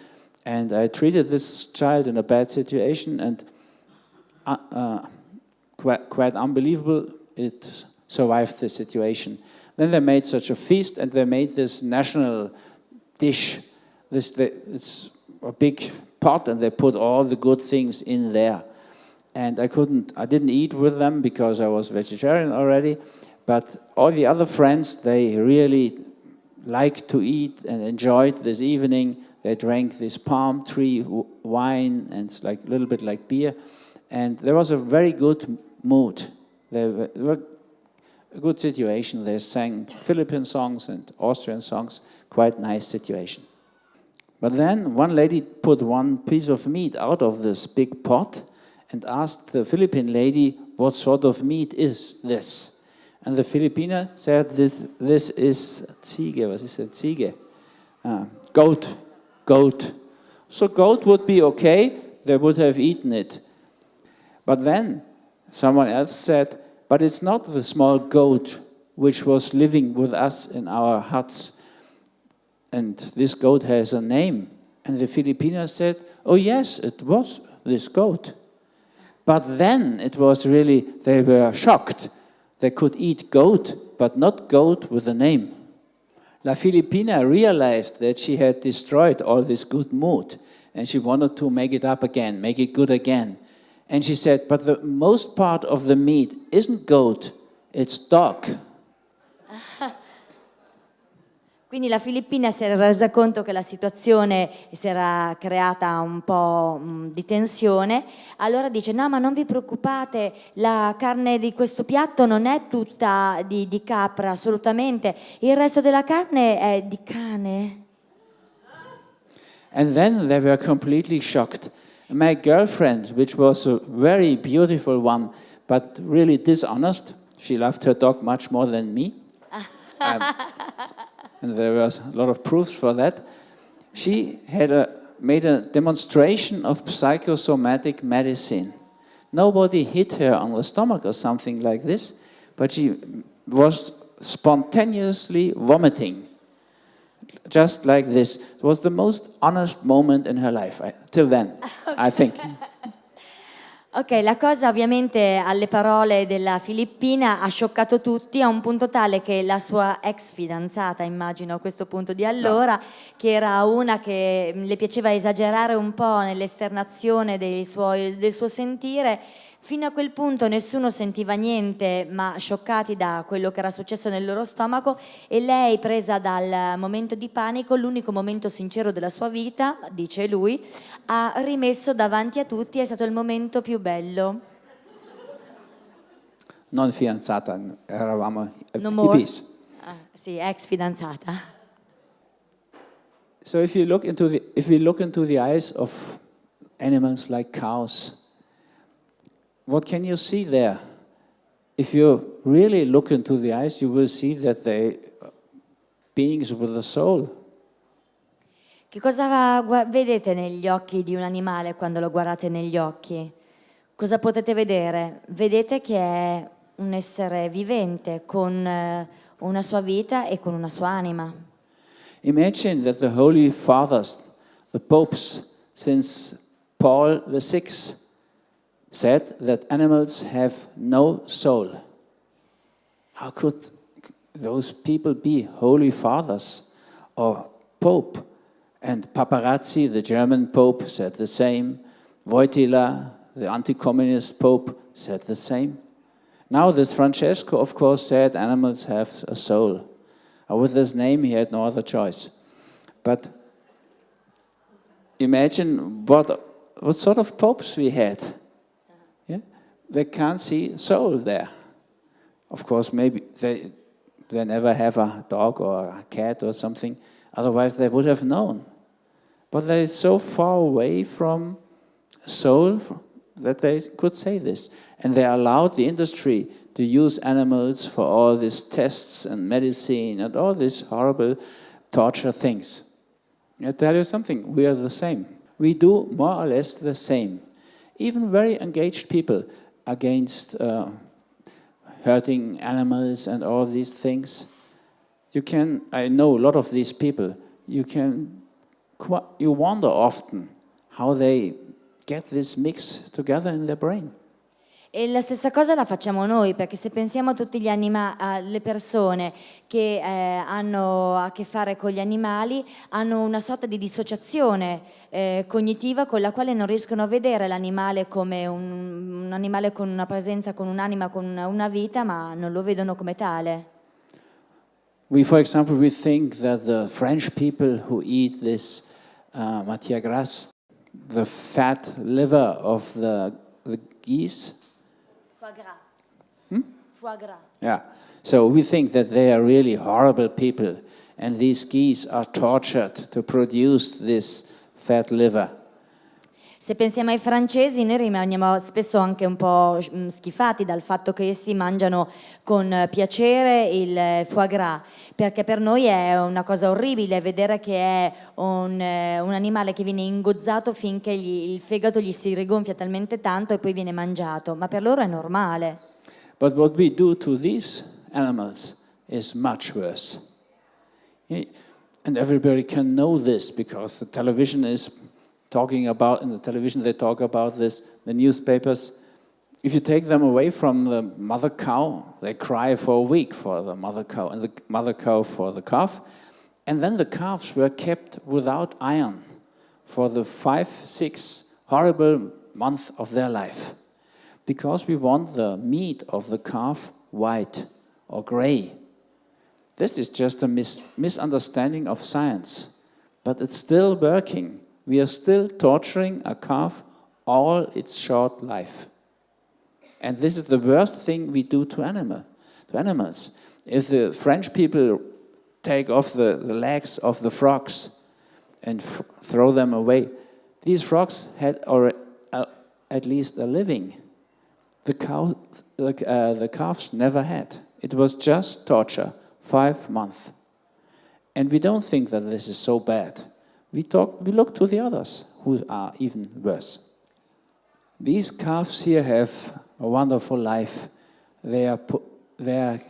and I treated this child in a bad situation, and quite unbelievable, it survived the situation. Then they made such a feast, and they made this national dish. It's a big pot, and they put all the good things in there. And I didn't eat with them because I was vegetarian already, but all the other friends, they really liked to eat and enjoyed this evening. They drank this palm tree wine and like a little bit like beer, and there was a very good mood. They were a good situation. They sang Philippine songs and Austrian songs, quite nice situation. But then one lady put one piece of meat out of this big pot and asked the Philippine lady, what sort of meat is this? And the Filipina said, this is Ziege. Was ist denn Ziege? Goat. So goat would be okay, they would have eaten it. But then someone else said, but it's not the small goat which was living with us in our huts. And this goat has a name. And the Filipina said, oh yes, it was this goat. But then it was really, they were shocked. They could eat goat, but not goat with a name. La Filipina realized that she had destroyed all this good mood, and she wanted to make it up again, make it good again. And she said, but the most part of the meat isn't goat, it's dog.
Quindi la Filippina si era resa conto che la situazione si era creata un po' di tensione, allora dice no, ma non vi preoccupate, la carne di questo piatto non è tutta di capra, assolutamente, il resto della carne è di cane.
And then they were completely shocked. My girlfriend, which was a very beautiful one, but really dishonest, she loved her dog much more than me. And there was a lot of proofs for that. She had made a demonstration of psychosomatic medicine. Nobody hit her on the stomach or something like this, but she was spontaneously vomiting, just like this. It was the most honest moment in her life, till then, I think.
Ok, la cosa ovviamente alle parole della Filippina ha scioccato tutti a un punto tale che la sua ex fidanzata, immagino a questo punto di allora, che era una che le piaceva esagerare un po' nell'esternazione del suo sentire, Fino a quel punto nessuno sentiva niente, ma scioccati da quello che era successo nel loro stomaco, e lei, presa dal momento di panico, l'unico momento sincero della sua vita, dice lui, ha rimesso davanti a tutti, è stato il momento più bello.
Non fidanzata, eravamo
No more.
hippies.
Sì, ex fidanzata.
So if we look into the eyes of animals like cows, what can you see there? If you really look into the eyes, you will see that they are beings with a soul.
Che cosa vedete negli occhi di un animale quando lo guardate negli occhi? Cosa potete vedere? Vedete che è un essere vivente con una sua vita e con una sua anima.
Imagine that the Holy Fathers, the popes, since Paul VI, said that animals have no soul. How could those people be holy fathers or pope? And Paparazzi, the German pope, said the same. Wojtyla, the anti-communist pope, said the same. Now this Francesco, of course, said animals have a soul. With this name, he had no other choice. But imagine what sort of popes we had. Yeah? They can't see soul there. Of course, maybe they never have a dog or a cat or something. Otherwise, they would have known. But they are so far away from soul that they could say this. And they allowed the industry to use animals for all these tests and medicine and all these horrible torture things. I tell you something, we are the same. We do more or less the same. Even very engaged people against hurting animals and all these things. I know a lot of these people, you wonder often how they get this mix together in their brain.
E la stessa cosa la facciamo noi, perché se pensiamo a tutti gli alle persone che hanno a che fare con gli animali, hanno una sorta di dissociazione cognitiva con la quale non riescono a vedere l'animale come un animale con una presenza, con un'anima, con una vita, ma non lo vedono come tale.
For example, we think that the French people who eat this matière grasse, the fat liver of the geese.
Foie gras. Foie gras.
Yeah. So we think that they are really horrible people, and these geese are tortured to produce this fat liver.
Se pensiamo ai francesi, noi rimaniamo spesso anche un po' schifati dal fatto che essi mangiano con piacere il foie gras, perché per noi è una cosa orribile vedere che è un animale che viene ingozzato finché il fegato gli si rigonfia talmente tanto e poi viene mangiato, ma per loro è normale.
But what we do to these animals is much worse. And everybody can know this because the television is talking about, in the television they talk about this, the newspapers. If you take them away from the mother cow, they cry for a week for the mother cow, and the mother cow for the calf. And then the calves were kept without iron for the 5-6 horrible months of their life. Because we want the meat of the calf white or gray. This is just a misunderstanding of science, but it's still working. We are still torturing a calf all its short life. And this is the worst thing we do to animals. If the French people take off the legs of the frogs and throw them away, these frogs had at least a living. The calves never had. It was just torture, 5 months. And we don't think that this is so bad. We look to the others who are even worse. These calves here have a wonderful life. They are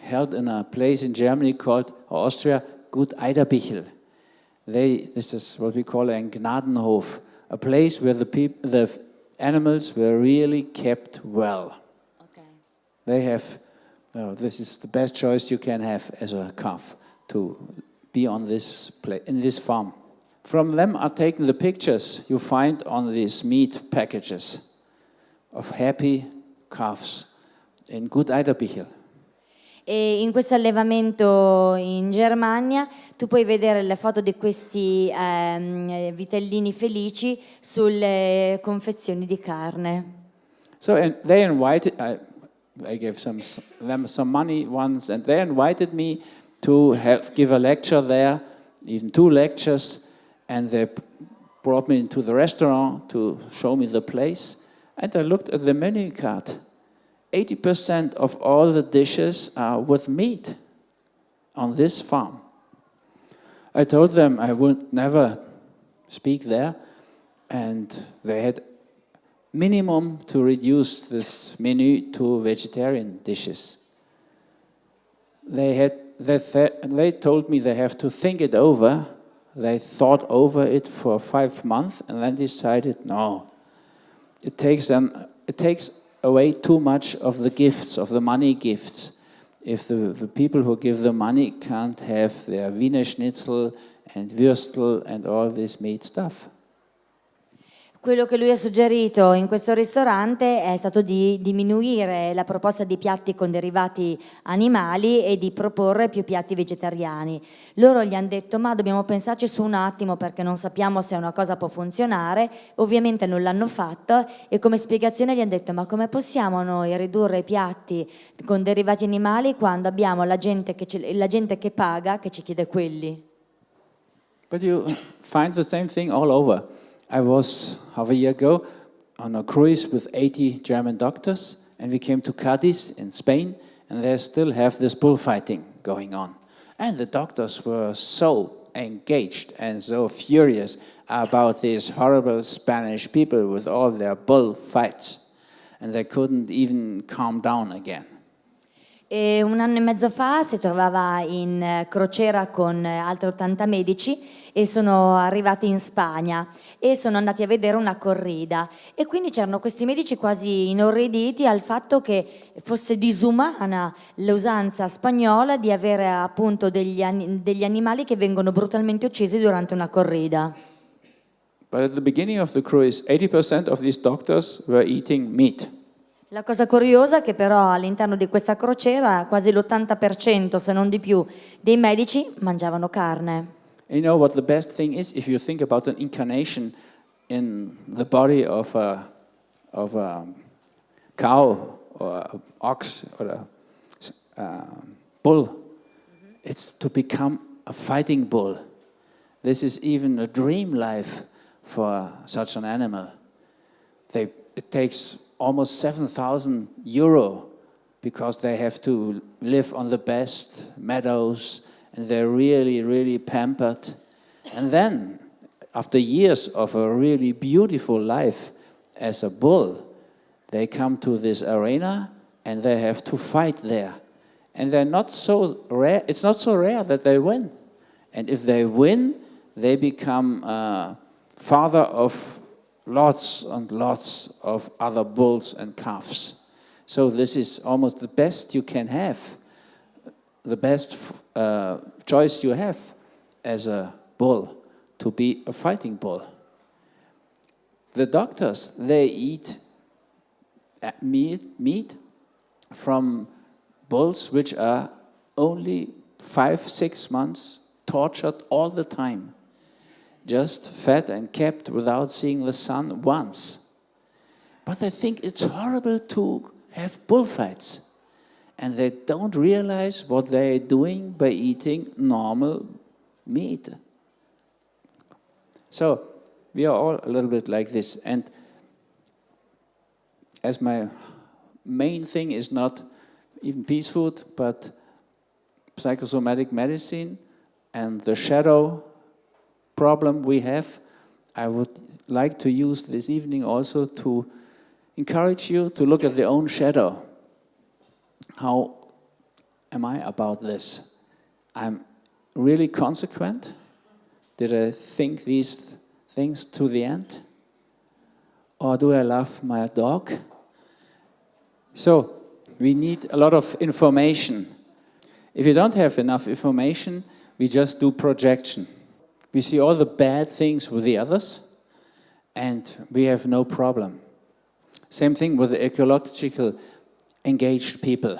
held in a place in Germany called, Austria, Gut Eiderbichel. This is what we call a Gnadenhof, a place where the animals were really kept well. Okay. They have, this is the best choice you can have as a calf, to be on this in this farm. From them are taken the pictures you find on these meat packages of happy calves in good Eiderbichel.
E in questo allevamento in Germania tu puoi vedere le foto di questi vitellini felici sulle confezioni di carne.
So and they invited, I gave them some money once, and they invited me to give a lecture there, even 2 lectures, and they brought me into the restaurant to show me the place, and I looked at the menu card. 80% of all the dishes are with meat on this farm. I told them I would never speak there, and they had minimum to reduce this menu to vegetarian dishes. They told me they have to think it over. They thought over it for 5 months and then decided, no, it takes away too much of the gifts, of the money gifts. If the people who give the money can't have their Wiener Schnitzel and Würstel and all this meat stuff.
Quello che lui ha suggerito in questo ristorante è stato di diminuire la proposta di piatti con derivati animali e di proporre più piatti vegetariani. Loro gli hanno detto ma dobbiamo pensarci su un attimo perché non sappiamo se una cosa può funzionare, ovviamente non l'hanno fatto e come spiegazione gli hanno detto ma come possiamo noi ridurre i piatti con derivati animali quando abbiamo la gente che paga che ci chiede quelli?
But you find the same thing all over. I was, half a year ago, on a cruise with 80 German doctors, and we came to Cadiz in Spain, and they still have this bullfighting going on. And the doctors were so engaged and so furious about these horrible Spanish people with all their bullfights, and they couldn't even calm down again.
E 1 anno e mezzo fa si trovava in crociera con altri 80 medici e sono arrivati in Spagna e sono andati a vedere una corrida e quindi c'erano questi medici quasi inorriditi al fatto che fosse disumana l'usanza spagnola di avere appunto degli animali che vengono brutalmente uccisi durante una corrida.
But at the beginning of the cruise, 80% of these doctors were eating meat.
La cosa curiosa è che però all'interno di questa crociera quasi l'80%, se non di più, dei medici mangiavano carne.
You know what the best thing is? If you think about an incarnation in the body of a cow or an ox or a bull, it's to become a fighting bull. This is even a dream life for such an animal. It takes almost 7,000 euro because they have to live on the best meadows and they're really, really pampered. And then, after years of a really beautiful life as a bull, they come to this arena and they have to fight there. And they're not so rare, it's not so rare that they win. And if they win, they become father of lots and lots of other bulls and calves. So this is almost the best you can have, the best choice you have as a bull, to be a fighting bull. The doctors, they eat meat from bulls which are only 5-6 months tortured all the time, just fed and kept without seeing the sun once. But they think it's horrible to have bullfights. And they don't realize what they're doing by eating normal meat. So we are all a little bit like this. And as my main thing is not even peace food, but psychosomatic medicine and the shadow problem we have, I would like to use this evening also to encourage you to look at your own shadow. How am I about this? I'm really consequent? Did I think these things to the end? Or do I love my dog? So, we need a lot of information. If you don't have enough information, we just do projection. We see all the bad things with the others, and we have no problem. Same thing with the ecological engaged people.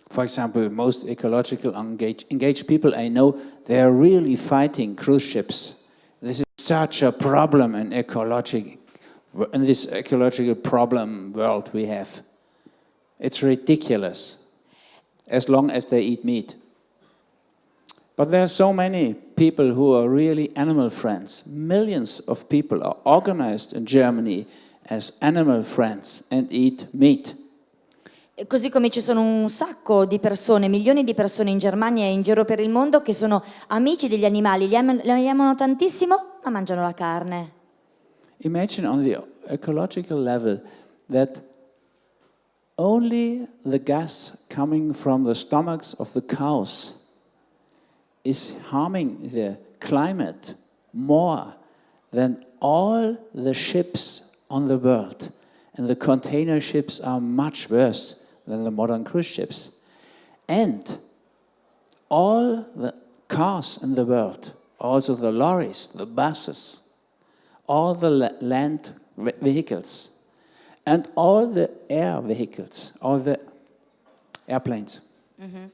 For example, most ecological engaged people I know, they are really fighting cruise ships. This is such a problem in this ecological problem world we have. It's ridiculous, as long as they eat meat. But there are so many people who are really animal friends. Millions of people are organized in Germany as animal friends and eat meat.
Così come ci sono un sacco di persone, milioni di persone in Germania e in giro per il mondo che sono amici degli animali, li amano tantissimo, ma mangiano la carne.
Imagine on the ecological level that only the gas coming from the stomachs of the cows is harming the climate more than all the ships on the world. And the container ships are much worse than the modern cruise ships. And all the cars in the world, also the lorries, the buses, all the land vehicles, and all the air vehicles, all the airplanes.
Mm-hmm.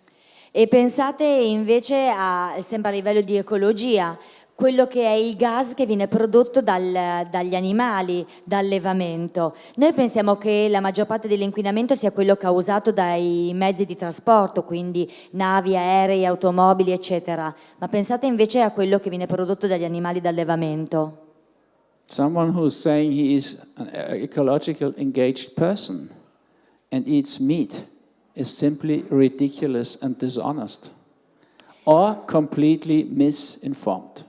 E pensate invece sempre a livello di ecologia, quello che è il gas che viene prodotto dagli animali, dall'allevamento. Noi pensiamo che la maggior parte dell'inquinamento sia quello causato dai mezzi di trasporto, quindi navi, aerei, automobili, eccetera. Ma pensate invece a quello che viene prodotto dagli animali d'allevamento.
Someone who's saying he is an ecological engaged person and eats meat is simply ridiculous and dishonest or completely misinformed.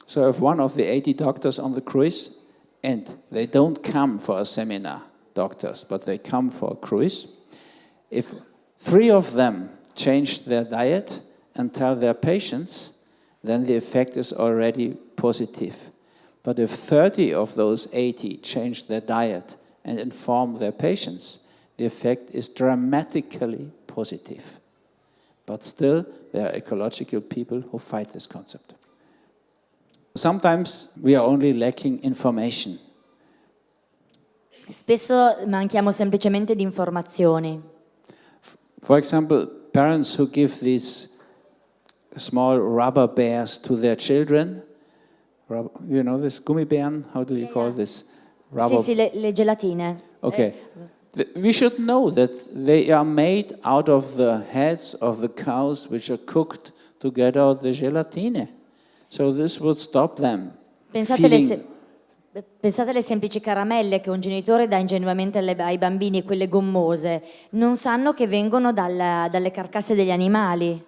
So if one of the 80 doctors on the cruise, and they don't come for a seminar, doctors, but they come for a cruise, if 3 of them change their diet and tell their patients, then the effect is already positive. But if 30 of those 80 change their diet and inform their patients, the effect is dramatically positive. But still, there are ecological people who fight this concept. Sometimes we are only lacking information.
Spesso manchiamo semplicemente di informazioni.
For example, parents who give these small rubber bears to their children, you know this Gummibären, how do you call this? Rubber.
Sì, le gelatine.
Okay. We should know that they are made out of the heads of the cows which are cooked to get out the gelatine. So this would stop them.
Pensate alle semplici caramelle che un genitore dà ingenuamente ai bambini, quelle gommose. Non sanno che vengono dalle carcasse degli animali.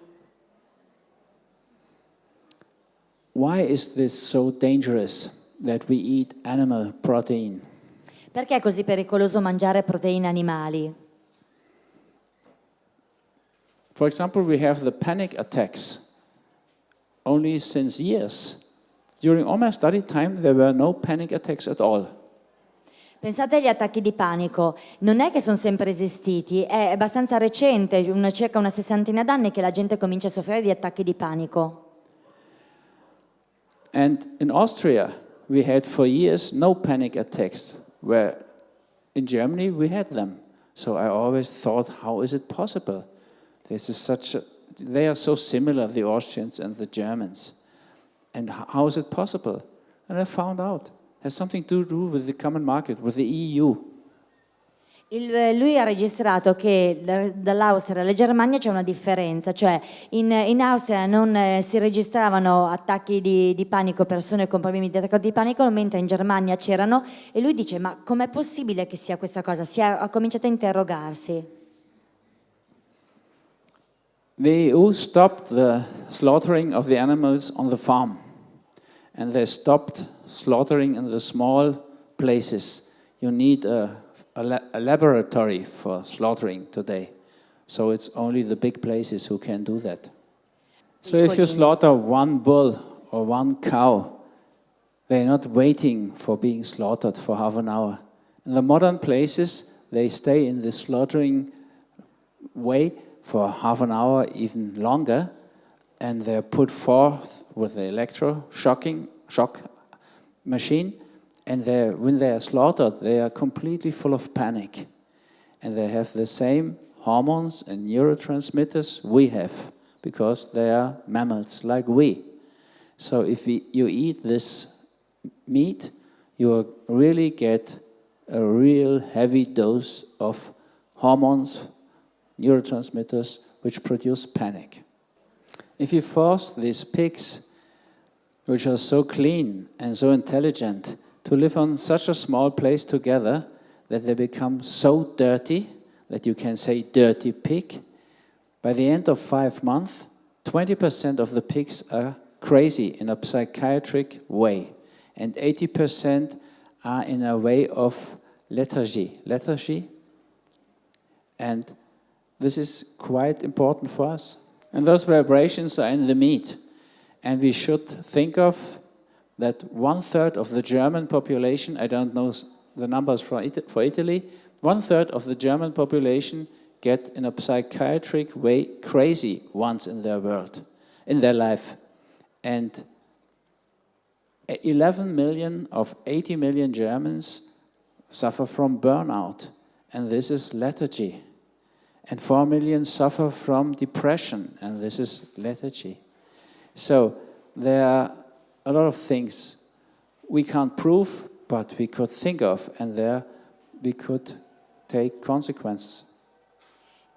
Why is this so dangerous that we eat animal protein?
Perché è così pericoloso mangiare proteine animali?
For example, we have the panic attacks. Only since years. During all my study time, there were no panic attacks at all.
Pensate agli attacchi di panico. Non è che sono sempre esistiti, è abbastanza recente, circa una 60 d'anni che la gente comincia a soffrire di attacchi di panico.
And in Austria, we had for years no panic attacks, where in Germany we had them. So I always thought, how is it possible? This is they are so similar, the Austrians and the Germans. And how is it possible? And I found out. It has something to do with the common market, with the EU.
Lui ha registrato che dall'Austria alla Germania c'è una differenza, cioè in Austria non si registravano attacchi di panico, persone con problemi di attacco di panico, mentre in Germania c'erano, e lui dice: ma com'è possibile che sia questa cosa? Ha cominciato a interrogarsi.
The EU stopped the slaughtering of the animals on the farm, and they stopped slaughtering in the small places. You need a laboratory for slaughtering today, so it's only the big places who can do that. So if you slaughter one bull or one cow, they're not waiting for being slaughtered for half an hour. In the modern places, they stay in the slaughtering way for half an hour, even longer, and they're put forth with the shock machine, And when they are slaughtered, they are completely full of panic. And they have the same hormones and neurotransmitters we have, because they are mammals like we. So if you eat this meat, you really get a real heavy dose of hormones, neurotransmitters, which produce panic. If you force these pigs, which are so clean and so intelligent, to live on such a small place together that they become so dirty that you can say dirty pig, by the end of 5 months, 20% of the pigs are crazy in a psychiatric way, and 80% are in a way of lethargy. And this is quite important for us. And those vibrations are in the meat. And we should think of that 1/3 of the German population, I don't know the numbers for Italy, 1/3 of the German population get in a psychiatric way crazy once in their life. And 11 million of 80 million Germans suffer from burnout, and this is lethargy. And 4 million suffer from depression, and this is lethargy. So there are a lot of things we can't prove, but we could think of, and there we could take consequences.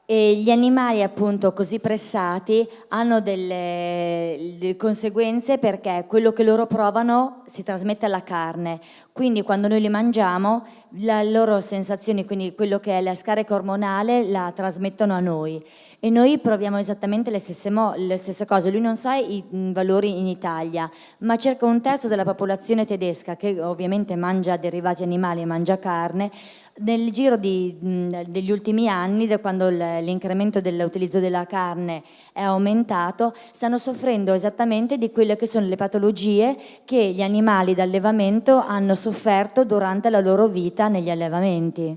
E gli animali appunto così pressati hanno delle conseguenze, perché quello che loro provano si trasmette alla carne, quindi quando noi li mangiamo le loro sensazioni, quindi quello che è la scarica ormonale, la trasmettono a noi e noi proviamo esattamente le stesse cose. Lui non sa i valori in Italia, ma circa 1/3 della popolazione tedesca, che ovviamente mangia derivati animali e mangia carne, nel giro degli ultimi anni, da quando l'incremento dell'utilizzo della carne è aumentato, stanno soffrendo esattamente di quelle che sono le patologie che gli animali d'allevamento hanno sofferto durante la loro vita negli allevamenti.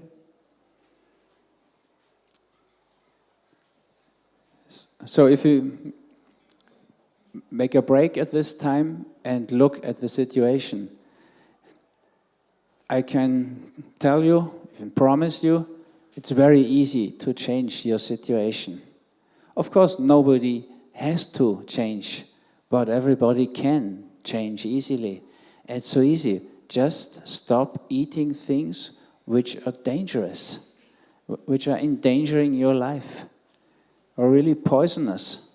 So if you make a break at this time and look at the situation, I can tell you, and promise you, it's very easy to change your situation. Of course, nobody has to change, but everybody can change easily. It's so easy. Just stop eating things which are dangerous, which are endangering your life, or really poisonous.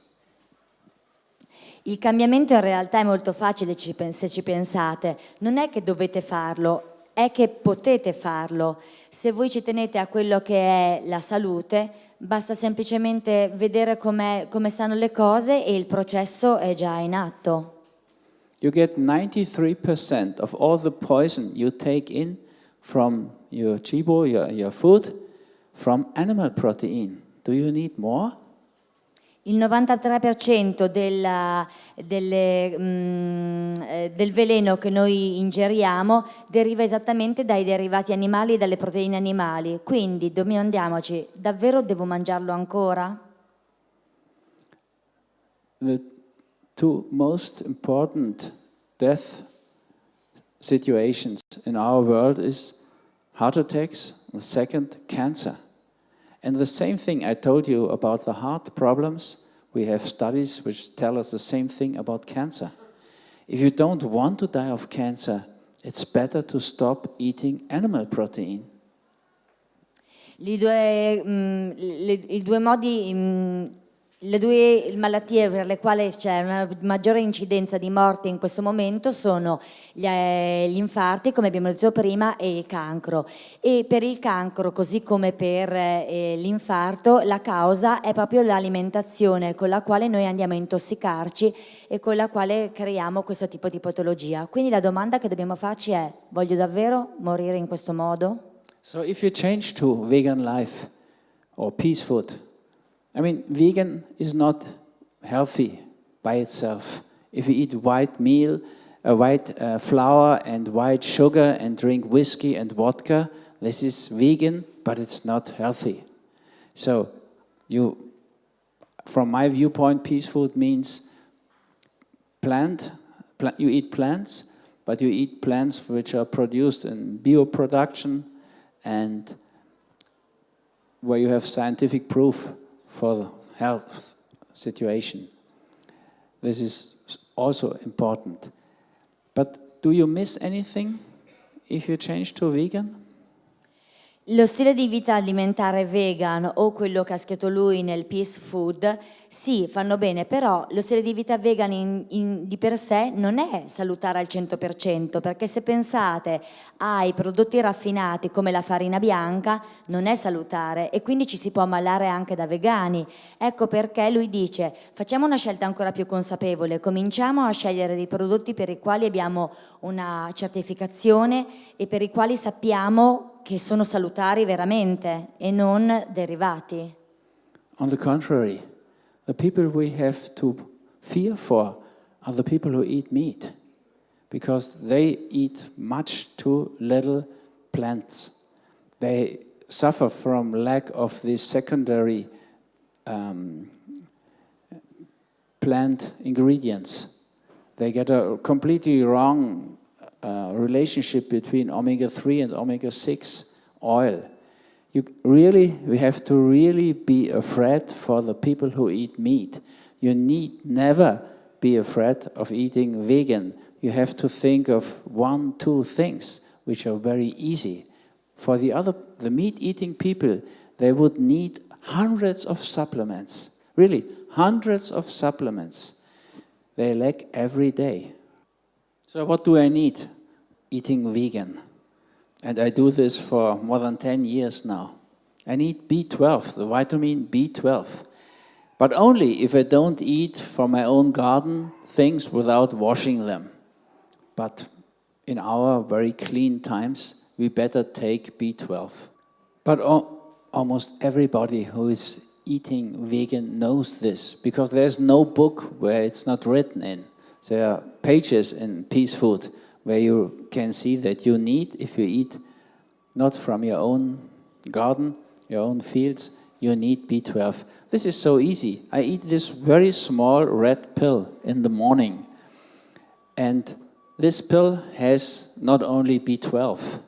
Il cambiamento in realtà è molto facile se ci pensate. Non è che dovete farlo, è che potete farlo. Se voi ci tenete a quello che è la salute, basta semplicemente vedere come stanno le cose e il processo è già in atto.
You get 93% of all the poison you take in from your cibo, your food, from animal protein. Do you need more?
Il 93% del veleno che noi ingeriamo deriva esattamente dai derivati animali e dalle proteine animali. Quindi domandiamoci, davvero devo mangiarlo ancora?
The two most important death situations in our world is heart attacks and second, cancer. And the same thing I told you about the heart problems, we have studies which tell us the same thing about cancer. If you don't want to die of cancer, it's better to stop eating animal protein.
Le due malattie per le quali c'è una maggiore incidenza di morte in questo momento sono gli infarti, come abbiamo detto prima, e il cancro. E per il cancro, così come per l'infarto, la causa è proprio l'alimentazione con la quale noi andiamo a intossicarci e con la quale creiamo questo tipo di patologia. Quindi la domanda che dobbiamo farci è: voglio davvero morire in questo modo?
So if you change to vegan life or peace food, I mean, vegan is not healthy by itself. If you eat white meal, white flour and white sugar and drink whiskey and vodka, this is vegan, but it's not healthy. So, from my viewpoint, peace food means you eat plants, but you eat plants which are produced in bioproduction and where you have scientific proof for the health situation. This is also important. But do you miss anything if you change to vegan?
Lo stile di vita alimentare vegan o quello che ha scritto lui nel Peace Food, sì, fanno bene, però lo stile di vita vegan di per sé non è salutare al 100%, perché se pensate ai prodotti raffinati come la farina bianca, non è salutare e quindi ci si può ammalare anche da vegani. Ecco perché lui dice, facciamo una scelta ancora più consapevole, cominciamo a scegliere dei prodotti per i quali abbiamo una certificazione e per i quali sappiamo che sono salutari veramente e non derivati.
On the contrary, the people we have to fear for are the people who eat meat, because they eat much too little plants. They suffer from lack of these secondary plant ingredients. They get a completely wrong relationship between omega-3 and omega-6 oil. We have to really be afraid for the people who eat meat. You need never be afraid of eating vegan. You have to think of 1-2 things which are very easy. For the meat-eating people, they would need hundreds of supplements. Really, hundreds of supplements they lack every day. So what do I need eating vegan? And I do this for more than 10 years now. I need B12, the vitamin B12. But only if I don't eat from my own garden things without washing them. But in our very clean times, we better take B12. But almost everybody who is eating vegan knows this, because there's no book where it's not written in. There are pages in Peace Food where you can see that you need, if you eat not from your own garden, your own fields, you need B12. This is so easy. I eat this very small red pill in the morning. And this pill has not only B12,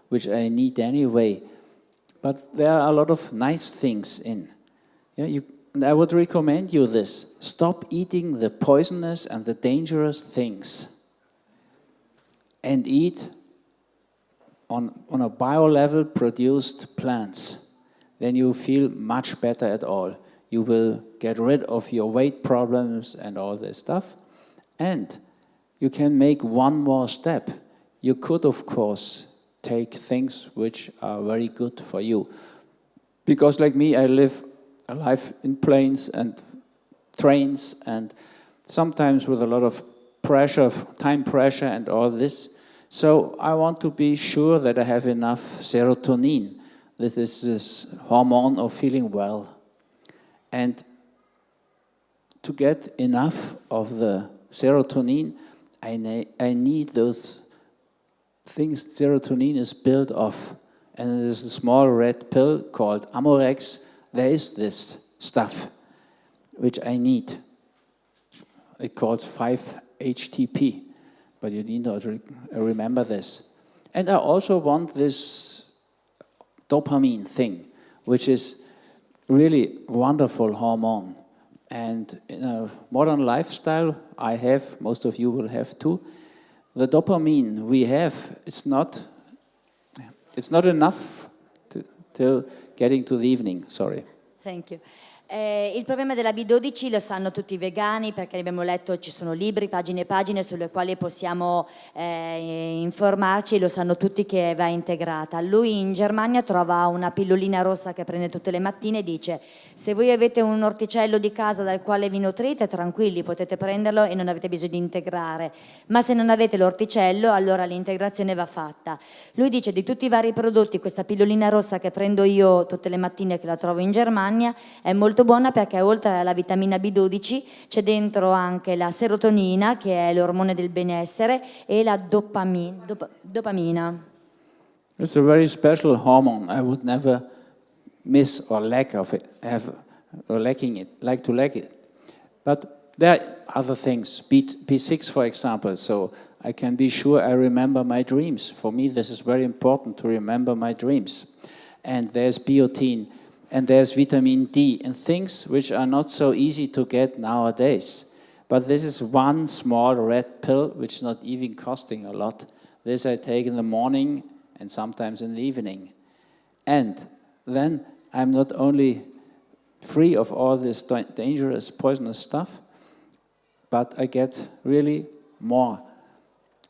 which I need anyway, but there are a lot of nice things in. Yeah, and I would recommend you this. Stop eating the poisonous and the dangerous things and eat on a bio-level produced plants. Then you feel much better at all. You will get rid of your weight problems and all this stuff. And you can make one more step. You could, of course, take things which are very good for you. Because like me, I live a life in planes and trains and sometimes with a lot of pressure, time pressure and all this. So I want to be sure that I have enough serotonin. This is this hormone of feeling well. And to get enough of the serotonin, I need those things serotonin is built of. And there's a small red pill called Amorex. There is this stuff which I need. It calls 5-HTP, but you need not remember this. And I also want this dopamine thing, which is really wonderful hormone. And in a modern lifestyle I have, most of you will have too, the dopamine we have, it's not enough till getting to the evening, sorry.
Thank you. Il problema della B12 lo sanno tutti i vegani perché abbiamo letto, ci sono libri, pagine e pagine sulle quali possiamo informarci, lo sanno tutti che va integrata. Lui in Germania trova una pillolina rossa che prende tutte le mattine e dice: se voi avete un orticello di casa dal quale vi nutrite, tranquilli, potete prenderlo e non avete bisogno di integrare, ma se non avete l'orticello allora l'integrazione va fatta. Lui dice di tutti i vari prodotti questa pillolina rossa che prendo io tutte le mattine, che la trovo in Germania, è molto buona perché oltre alla vitamina B12 c'è dentro anche la serotonina, che è l'ormone del benessere, e la dopamina.
It's a very special hormone. I would never miss or lack of it, like to lack it. But There are other things, B6 for example, so I can be sure I remember my dreams. For me this is very important to remember my dreams. And there's biotin, and there's vitamin D, and things which are not so easy to get nowadays. But this is one small red pill which is not even costing a lot. This I take in the morning and sometimes in the evening. And then I'm not only free of all this dangerous, poisonous stuff, but I get really more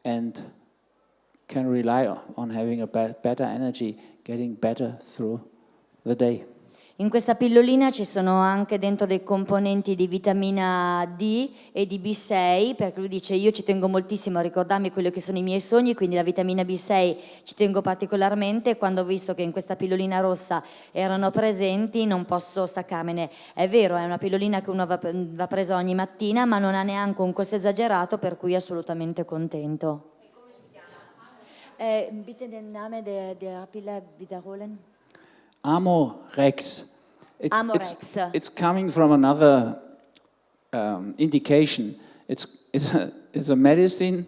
and can rely on having a better energy, getting better through the day.
In questa pillolina ci sono anche dentro dei componenti di vitamina D e di B6, perché lui dice io ci tengo moltissimo a ricordarmi quelli che sono i miei sogni, quindi la vitamina B6 ci tengo particolarmente. Quando ho visto che in questa pillolina rossa erano presenti non posso staccarmene. È vero, è una pillolina che uno va presa ogni mattina, ma non ha neanche un costo esagerato, per cui è assolutamente contento. E come si chiama? Bitte den Namen der Pille wiederholen.
Amorex.
Amorex.
It's coming from another indication. It's a medicine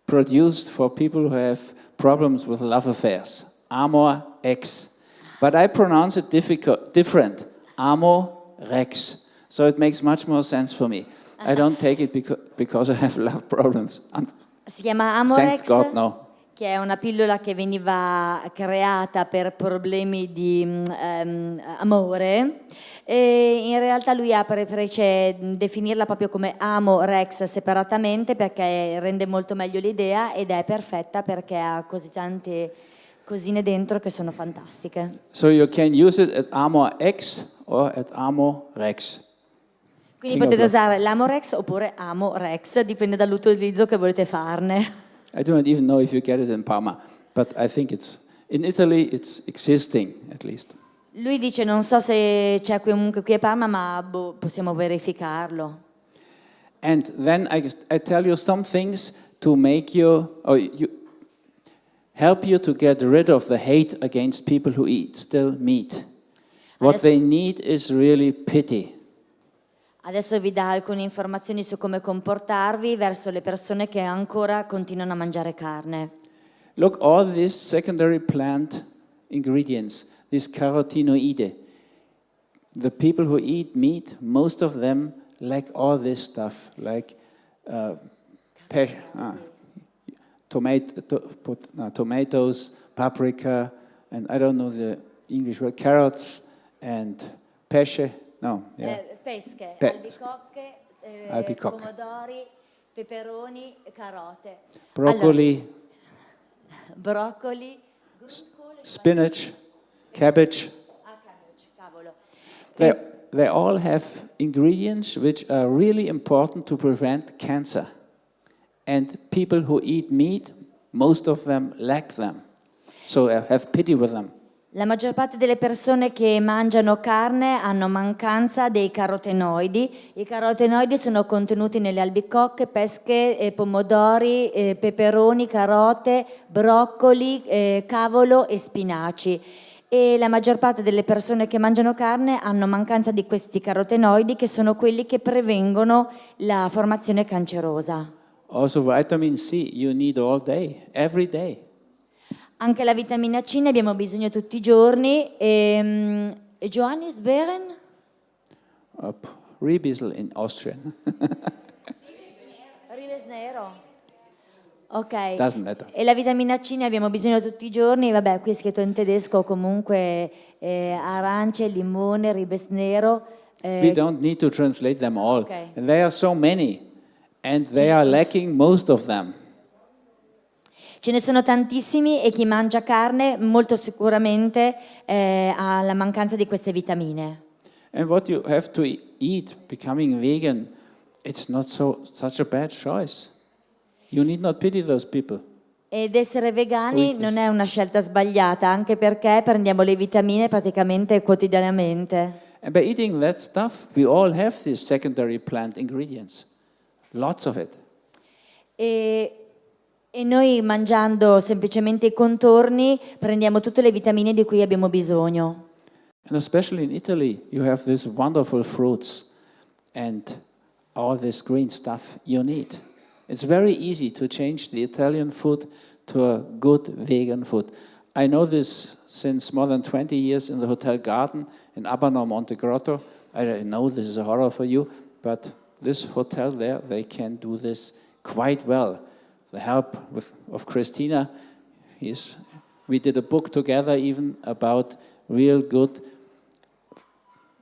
produced for people who have problems with love affairs. Amorex. But I pronounce it different. Amorex. So it makes much more sense for me. I don't take it because I have love problems.
Si chiama Amorex.
Thank God, no.
Che è una pillola che veniva creata per problemi di amore, e in realtà lui preferisce definirla proprio come Amorex separatamente perché rende molto meglio l'idea ed è perfetta perché ha così tante cosine dentro che sono fantastiche.
So you can use it at Amorex or at Amorex.
Quindi potete usare l'Amorex oppure Amorex, dipende dall'utilizzo che volete farne.
I do not even know if you get it in Parma, but I think in Italy it's existing at least.
Lui dice non so se c'è comunque qui a Parma, ma possiamo verificarlo.
And then I tell you some things to make help you to get rid of the hate against people who eat still meat. What they need is really pity.
Adesso vi dà alcune informazioni su come comportarvi verso le persone che ancora continuano a mangiare carne.
Look, all these secondary plant ingredients, these carotenoide. The people who eat meat, most of them lack all this stuff, like tomatoes, paprika, and I don't know the English word, carrots and pesce. No, yeah.
Pesche, albicocche, pomodori, peperoni, carote.
Broccoli.
Broccoli,
spinach, cabbage.
Cavolo.
They all have ingredients which are really important to prevent cancer. And people who eat meat, most of them lack them. So have pity with them.
La maggior parte delle persone che mangiano carne hanno mancanza dei carotenoidi. I carotenoidi sono contenuti nelle albicocche, pesche, pomodori, peperoni, carote, broccoli, cavolo e spinaci. E la maggior parte delle persone che mangiano carne hanno mancanza di questi carotenoidi, che sono quelli che prevengono la formazione cancerosa.
Also vitamin C you need all day, every day.
Anche la vitamina C ne abbiamo bisogno tutti i giorni. Johannisbeeren?
Ribissel in Austrian.
Ribesnero. Ok.
Doesn't matter.
E la vitamina C ne abbiamo bisogno tutti i giorni. Vabbè, qui è scritto in tedesco comunque arance, limone, ribesnero.
We don't need to translate them all.
Okay.
And there are so many. And they are lacking most of them.
Ce ne sono tantissimi e chi mangia carne molto sicuramente ha la mancanza di queste vitamine.
And what you have to eat, becoming vegan, it's not such a bad choice. You need not pity those people.
Ed essere vegani non è una scelta sbagliata, anche perché prendiamo le vitamine praticamente quotidianamente.
And by eating that stuff, we all have these secondary plant ingredients. Lots of it.
E noi mangiando semplicemente i contorni prendiamo tutte le vitamine di cui abbiamo bisogno.
And especially in Italy, you have these wonderful fruits. And all this green stuff you need. It's very easy to change the Italian food to a good vegan food. I know this since more than 20 years in the Hotel Garden in Abano, Monte Grotto. I know this is a horror for you, but this hotel there, they can do this quite well. The help of Christina, we did a book together even about real good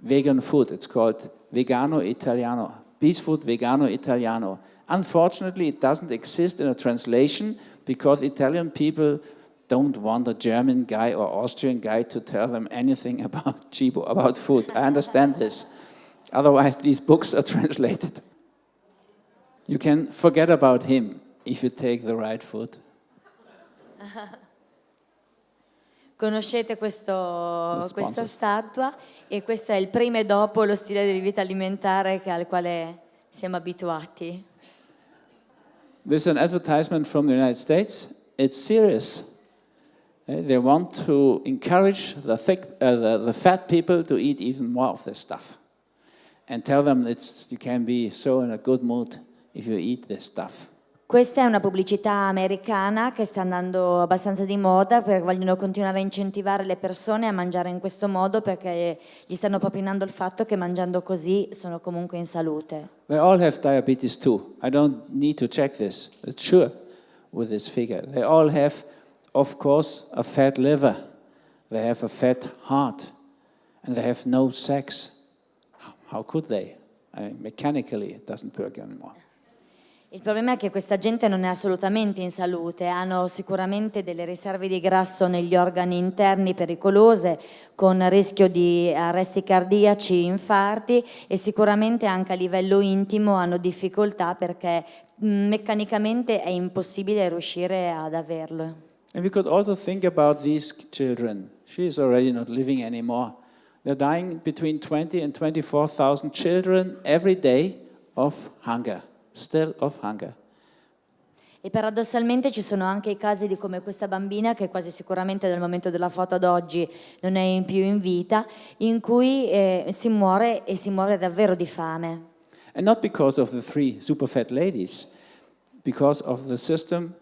vegan food. It's called Vegano Italiano, Peace Food Vegano Italiano. Unfortunately, it doesn't exist in a translation because Italian people don't want a German guy or Austrian guy to tell them anything about cibo, about food. I understand this. Otherwise, these books are translated. You can forget about him if you take the right food.
Conoscete questa statua e questo è il prima e dopo lo stile di vita alimentare al quale siamo abituati.
This is an advertisement from the United States. It's serious. They want to encourage the fat people to eat even more of this stuff and tell them you can be so in a good mood if you eat this stuff.
Questa è una pubblicità americana che sta andando abbastanza di moda perché vogliono continuare a incentivare le persone a mangiare in questo modo perché gli stanno propinando il fatto che mangiando così sono comunque in salute.
They all have diabetes too. I don't need to check this. It's sure with this figure. They all have, of course, a fat liver. They have a fat heart. And they have no sex. How could they? Mechanically, it doesn't work anymore.
Il problema è che questa gente non è assolutamente in salute, hanno sicuramente delle riserve di grasso negli organi interni pericolose, con rischio di arresti cardiaci, infarti e sicuramente anche a livello intimo hanno difficoltà perché meccanicamente è impossibile riuscire ad averlo.
And we could also think about these children. She is already not living anymore. They're dying between 20 and 24,000 children every day of hunger. Still of hunger.
E paradossalmente ci sono anche i casi di come questa bambina, che quasi sicuramente dal momento della foto ad oggi non è più in vita, in cui si muore e si muore davvero di fame.
And not because of the 3 super fat ladies, because of the system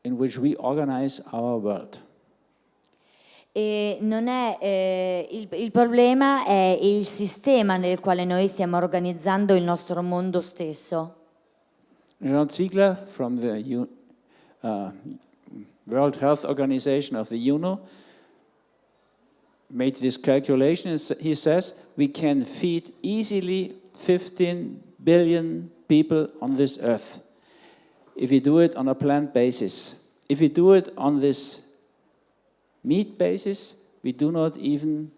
in which we organize our world.
E non è, il problema è il sistema nel quale noi stiamo organizzando il nostro mondo stesso.
Ronald Ziegler from the World Health Organization of the UNO made this calculation. He says we can feed easily 15 billion people on this earth if we do it on a plant basis. If we do it on this meat basis, we do not even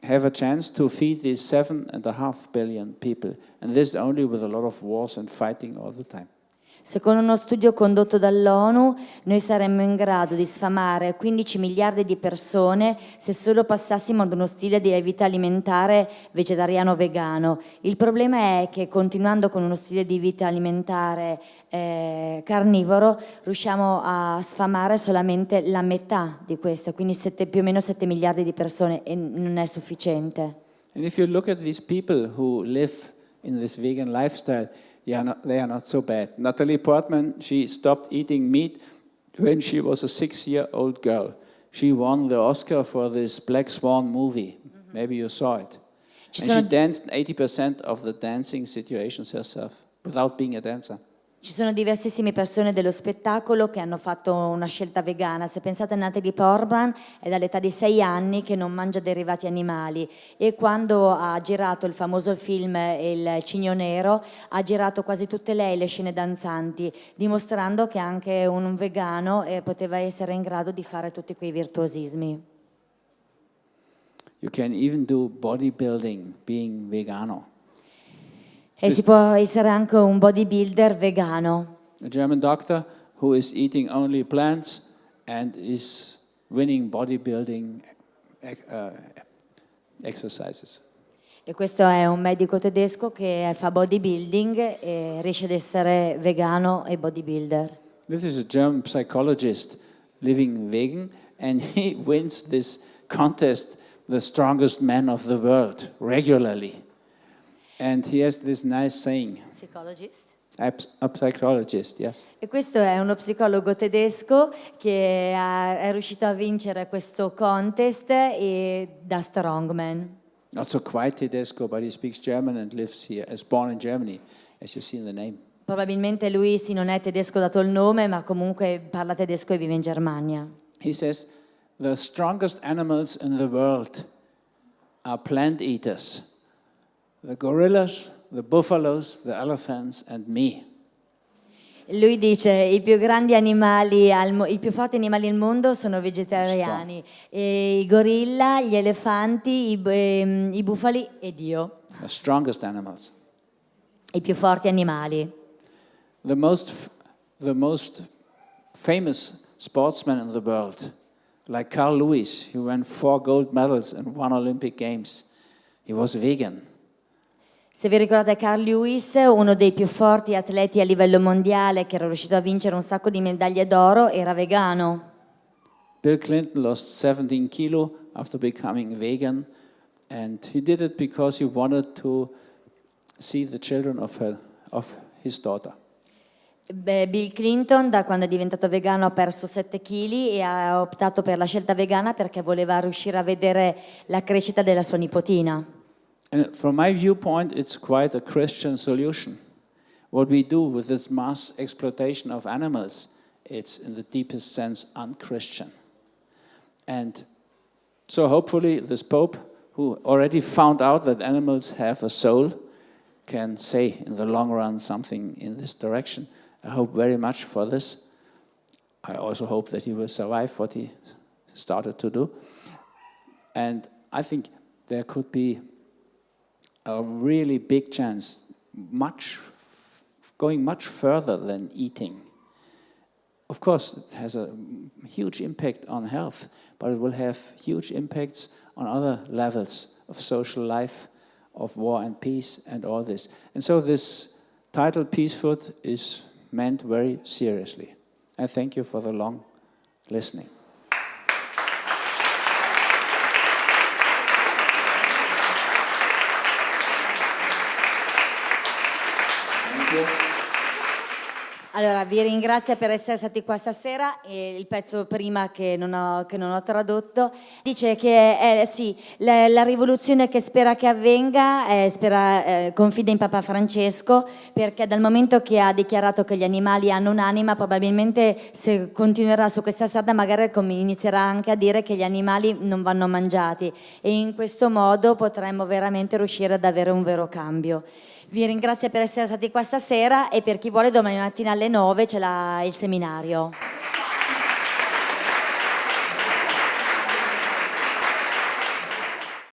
have a chance to feed these 7.5 billion people. And this only with a lot of wars and fighting all the time.
Secondo uno studio condotto dall'ONU, noi saremmo in grado di sfamare 15 miliardi di persone se solo passassimo ad uno stile di vita alimentare vegetariano-vegano. Il problema è che continuando con uno stile di vita alimentare carnivoro riusciamo a sfamare solamente la metà di questo, quindi più o meno 7 miliardi di persone, e non è sufficiente.
And if you look at these people who live in this vegan lifestyle, they are not so bad. Natalie Portman, she stopped eating meat when she was a 6-year-old girl. She won the Oscar for this Black Swan movie. Maybe you saw it. And she danced 80% of the dancing situations herself, without being a dancer.
Ci sono diversissime persone dello spettacolo che hanno fatto una scelta vegana. Se pensate a Natalie Portman, è dall'età di 6 anni che non mangia derivati animali, e quando ha girato il famoso film Il Cigno Nero ha girato quasi tutte lei le scene danzanti, dimostrando che anche un vegano poteva essere in grado di fare tutti quei virtuosismi.
You can even do bodybuilding being vegano.
E si può essere anche un bodybuilder vegano.
A German doctor who is eating only plants and is winning bodybuilding exercises.
E questo è un medico tedesco che fa bodybuilding e riesce ad essere vegano e bodybuilder.
This is a German psychologist living vegan, and he wins this contest the strongest man of the world regularly. And he has this nice saying.
Psychologist.
A psychologist, yes.
E questo è uno psicologo tedesco che è riuscito a vincere questo contest da strongman.
Not so quite tedesco, but he speaks German and lives here, is born in Germany, as you see in the name.
Probabilmente lui sì, non è tedesco dato il nome, ma comunque parla tedesco e vive in Germania.
He says, the strongest animals in the world are plant eaters. The gorillas, the buffaloes, the elephants and me.
Lui dice i più grandi animali, i più forti animali al mondo sono vegetariani, e i gorilla, gli elefanti, i bufali ed io.
The strongest animals.
I più forti animali.
The most famous sportsman in the world, like Carl Lewis, who won 4 gold medals and 1 Olympic Games. He was vegan.
Se vi ricordate Carl Lewis, uno dei più forti atleti a livello mondiale che era riuscito a vincere un sacco di medaglie d'oro, era vegano.
Bill Clinton lost 17 kilo after becoming vegan, and he did it because he wanted to see the children of his daughter.
Bill Clinton, da quando è diventato vegano, ha perso 7 kg e ha optato per la scelta vegana perché voleva riuscire a vedere la crescita della sua nipotina.
And from my viewpoint, it's quite a Christian solution. What we do with this mass exploitation of animals, it's in the deepest sense unchristian. And so hopefully this Pope, who already found out that animals have a soul, can say in the long run something in this direction. I hope very much for this. I also hope that he will survive what he started to do. And I think there could be a really big chance, going much further than eating. Of course, it has a huge impact on health, but it will have huge impacts on other levels of social life, of war and peace and all this. And so this title, Peace Food, is meant very seriously. I thank you for the long listening.
Allora, vi ringrazio per essere stati qua stasera, e il pezzo prima che non ho tradotto dice che sì, la rivoluzione che spera che avvenga, confida in Papa Francesco, perché dal momento che ha dichiarato che gli animali hanno un'anima, probabilmente se continuerà su questa strada magari inizierà anche a dire che gli animali non vanno mangiati, e in questo modo potremmo veramente riuscire ad avere un vero cambio. Vi ringrazio per essere stati qua stasera, e per chi vuole domani mattina alle 9 c'è il seminario.